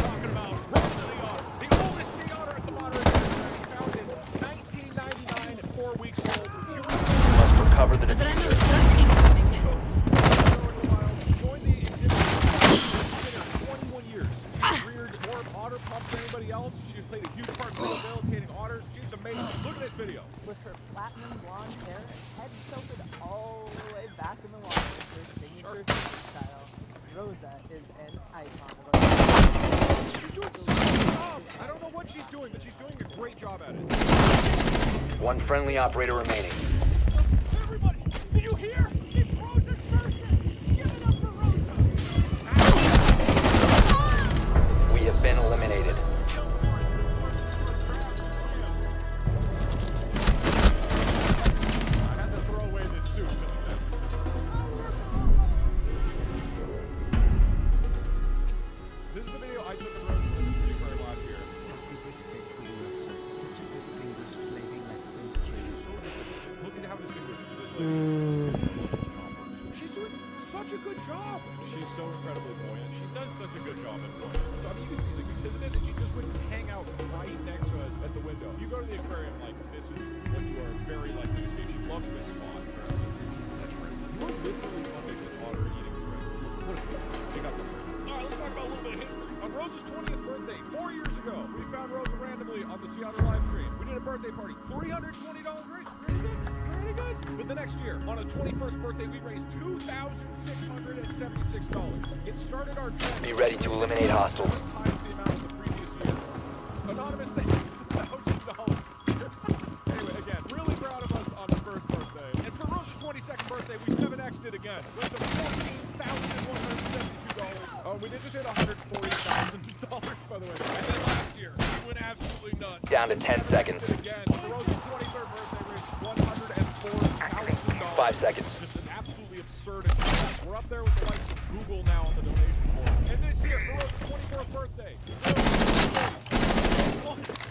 Speaker 7: Talking about Rosa the otter, the oldest sea otter at the Monterey Bay, found in 1999 at 4 weeks old. She was
Speaker 8: Must recover the
Speaker 5: But I'm
Speaker 8: diffuser.
Speaker 5: such incoming.
Speaker 7: joined the exhibit for 21 years. She's reared more otter pups than anybody else. She's played a huge part in rehabilitating otters. She's amazing. Look at this video.
Speaker 9: With her platinum blonde hair and head tilted all the way back in the water with her signature style, Rosa is an icon of our
Speaker 7: She's doing such a good job. I don't know what she's doing, but she's doing a great job at it.
Speaker 8: 1 friendly operator remaining.
Speaker 7: Everybody, do you hear? It's Rosa's birthday. Give it up for Rosa.
Speaker 8: We have been eliminated.
Speaker 7: I had to throw away this suit because of this. This is the video I took of Rosa in this aquarium last year. Look at how distinguished this lady is. She's doing such a good job. She's so incredibly buoyant. She does such a good job at buoyant. So I mean, you can see the exhibit, and she just would hang out right next to us at the window. If you go to the aquarium, like, this is what you are very likely to see. She loves this spot. That's right. You are literally funding this otter eating shrimp. What a she got the All right, let's talk about a little bit of history. On Rosa's 20th birthday, 4 years ago, we found Rosa randomly on the Sea Otter live stream. We did a birthday party. $320 raised. Pretty good. Pretty good. But the next year, on her 21st birthday, we raised $2,676. It started our trend.
Speaker 8: Be ready to eliminate hostiles.
Speaker 7: 7 times the amount of the previous year. Anonymous, thank you for $1,000. Anyway, again, really proud of us on the first birthday. And for Rosa's 22nd birthday, we 7x'd it again. Went to $14,172. Oh, we did just hit $140,000, by the way. And then last year, we went absolutely nuts.
Speaker 8: Down to 10 seconds.
Speaker 7: Again, for Rosa's 23rd birthday, raised $104,000.
Speaker 8: 5 seconds.
Speaker 7: Just an absolutely absurd achievement. We're up there with the likes of Google now on the donation board. And this year, for Rosa's 24th birthday,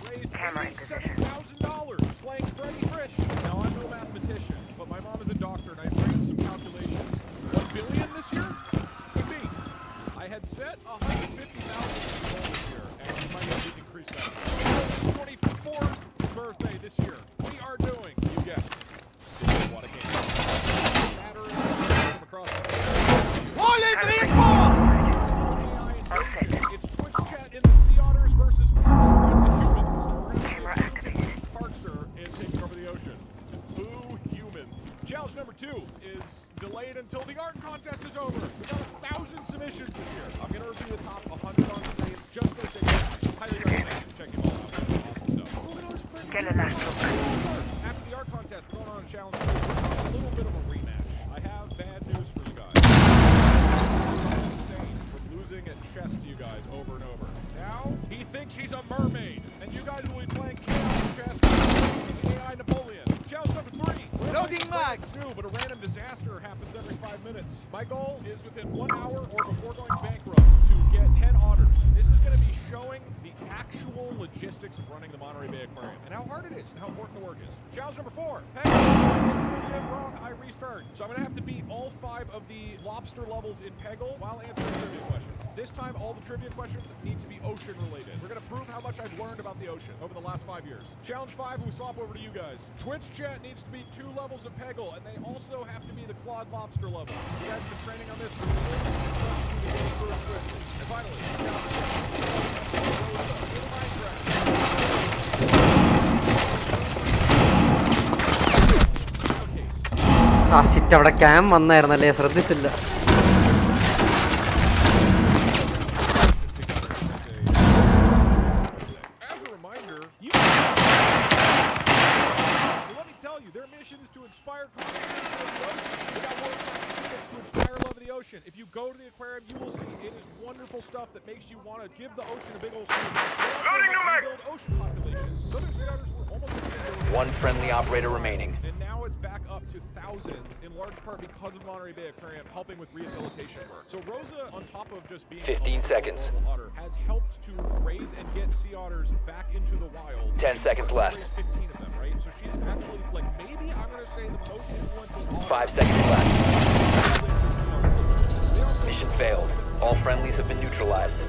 Speaker 7: raised $87,000 playing Freddy Frisch. Now, I'm no mathematician, but my mom is a doctor, and I ran some calculations. $1 billion this year? Could be. I had set $150,000 this year, and we might have to increase that. Rosa's 24th birthday this year. We are doing, you guessed it, Sidil what a game. Battering from across the It's Twitch chat in the Sea Otters versus Parkser and the humans.
Speaker 2: Camera activated.
Speaker 7: Parkser is taking over the ocean. Boo humans. Challenge number 2 is delayed until the art contest is over. We got 1,000 submissions this year. I'm going to review the top 100 on screen just for the sake of time. Highly recommend checking them all out. That's awesome stuff.
Speaker 2: Get an astral.
Speaker 7: After the art contest, we're going on a challenge. A little bit of a rematch. I have bad news for you guys. Insane from losing at chess to you guys over and over. Now, he thinks he's a mermaid, and you guys will be playing chaos chess with AI Napoleon. Challenge number 3. Loading mag! But a random disaster happens every 5 minutes. My goal is within 1 hour or before going bankrupt to get 10 otters. This is going to be showing the actual logistics of running the Monterey Bay Aquarium and how hard it is and how important the work is. Challenge number 4. Hey, wrong, I restart. So I'm going to have to beat all 5 of the lobster levels in Peggle while answering trivia questions. This time, all the trivia questions need to be ocean related. We're going to prove how much I've learned about the ocean over the last 5 years. Challenge 5, we swap over to you guys. Twitch chat needs to be 2 levels of Peggle, and they also have to be the clawed lobster level. You guys have been training on this for years. And finally, challenge 6.
Speaker 1: ആ shit അവിടെ cam വന്നായിരുന്നല്ലേ ശ്രദ്ധിച്ചില്ല.
Speaker 7: If you go to the aquarium, you will see it is wonderful stuff that makes you want to give the ocean a big old swing. Build ocean populations. Southern sea otters were almost extinct.
Speaker 8: One friendly operator remaining.
Speaker 7: And now it's back up to thousands, in large part because of Monterey Bay Aquarium helping with rehabilitation work. So Rosa, on top of just being
Speaker 8: 15 seconds.
Speaker 7: Otter, has helped to raise and get sea otters back into the wild.
Speaker 8: 10 seconds left.
Speaker 7: 15 of them, right? So she's actually, like, maybe I'm going to say the most influential.
Speaker 8: 5 seconds left. Mission failed. All friendlies have been neutralized.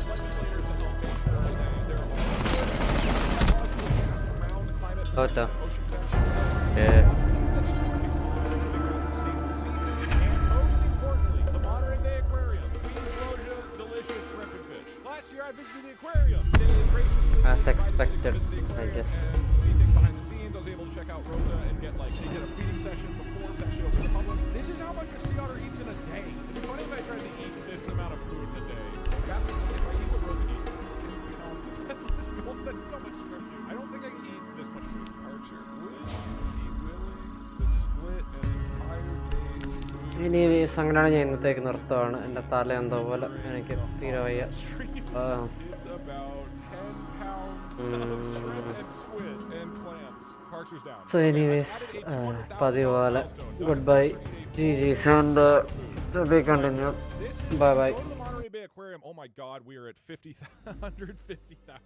Speaker 1: തോറ്റോ? As expected, I guess.
Speaker 7: Behind the scenes, I was able to check out Rosa and get like they did a feeding session before it's actually open to the public. This is how much a sea otter eats in a day. It'd be funny if I tried to eat this amount of food in a day. That's if I eat what Rosa eats. That's so much shrimp. I don't think I can eat this much food. Archer, would you be willing to split an entire day's
Speaker 1: anyways അങ്ങനെയാണ് ഞാൻ ഇന്നത്തേക്ക് നിർത്തുകയാണ്. എൻ്റെ തല എന്തോ പോലെ എനിക്ക് തീരെ വയ്യ.
Speaker 7: It's about 10 pounds of shrimp and squid and clams. Parks down.
Speaker 1: So anyways പതിവ് പോലെ good bye. GG's and to be continued. Bye bye.
Speaker 7: Go to the Monterey Bay Aquarium. Oh my God, we are at 150,000.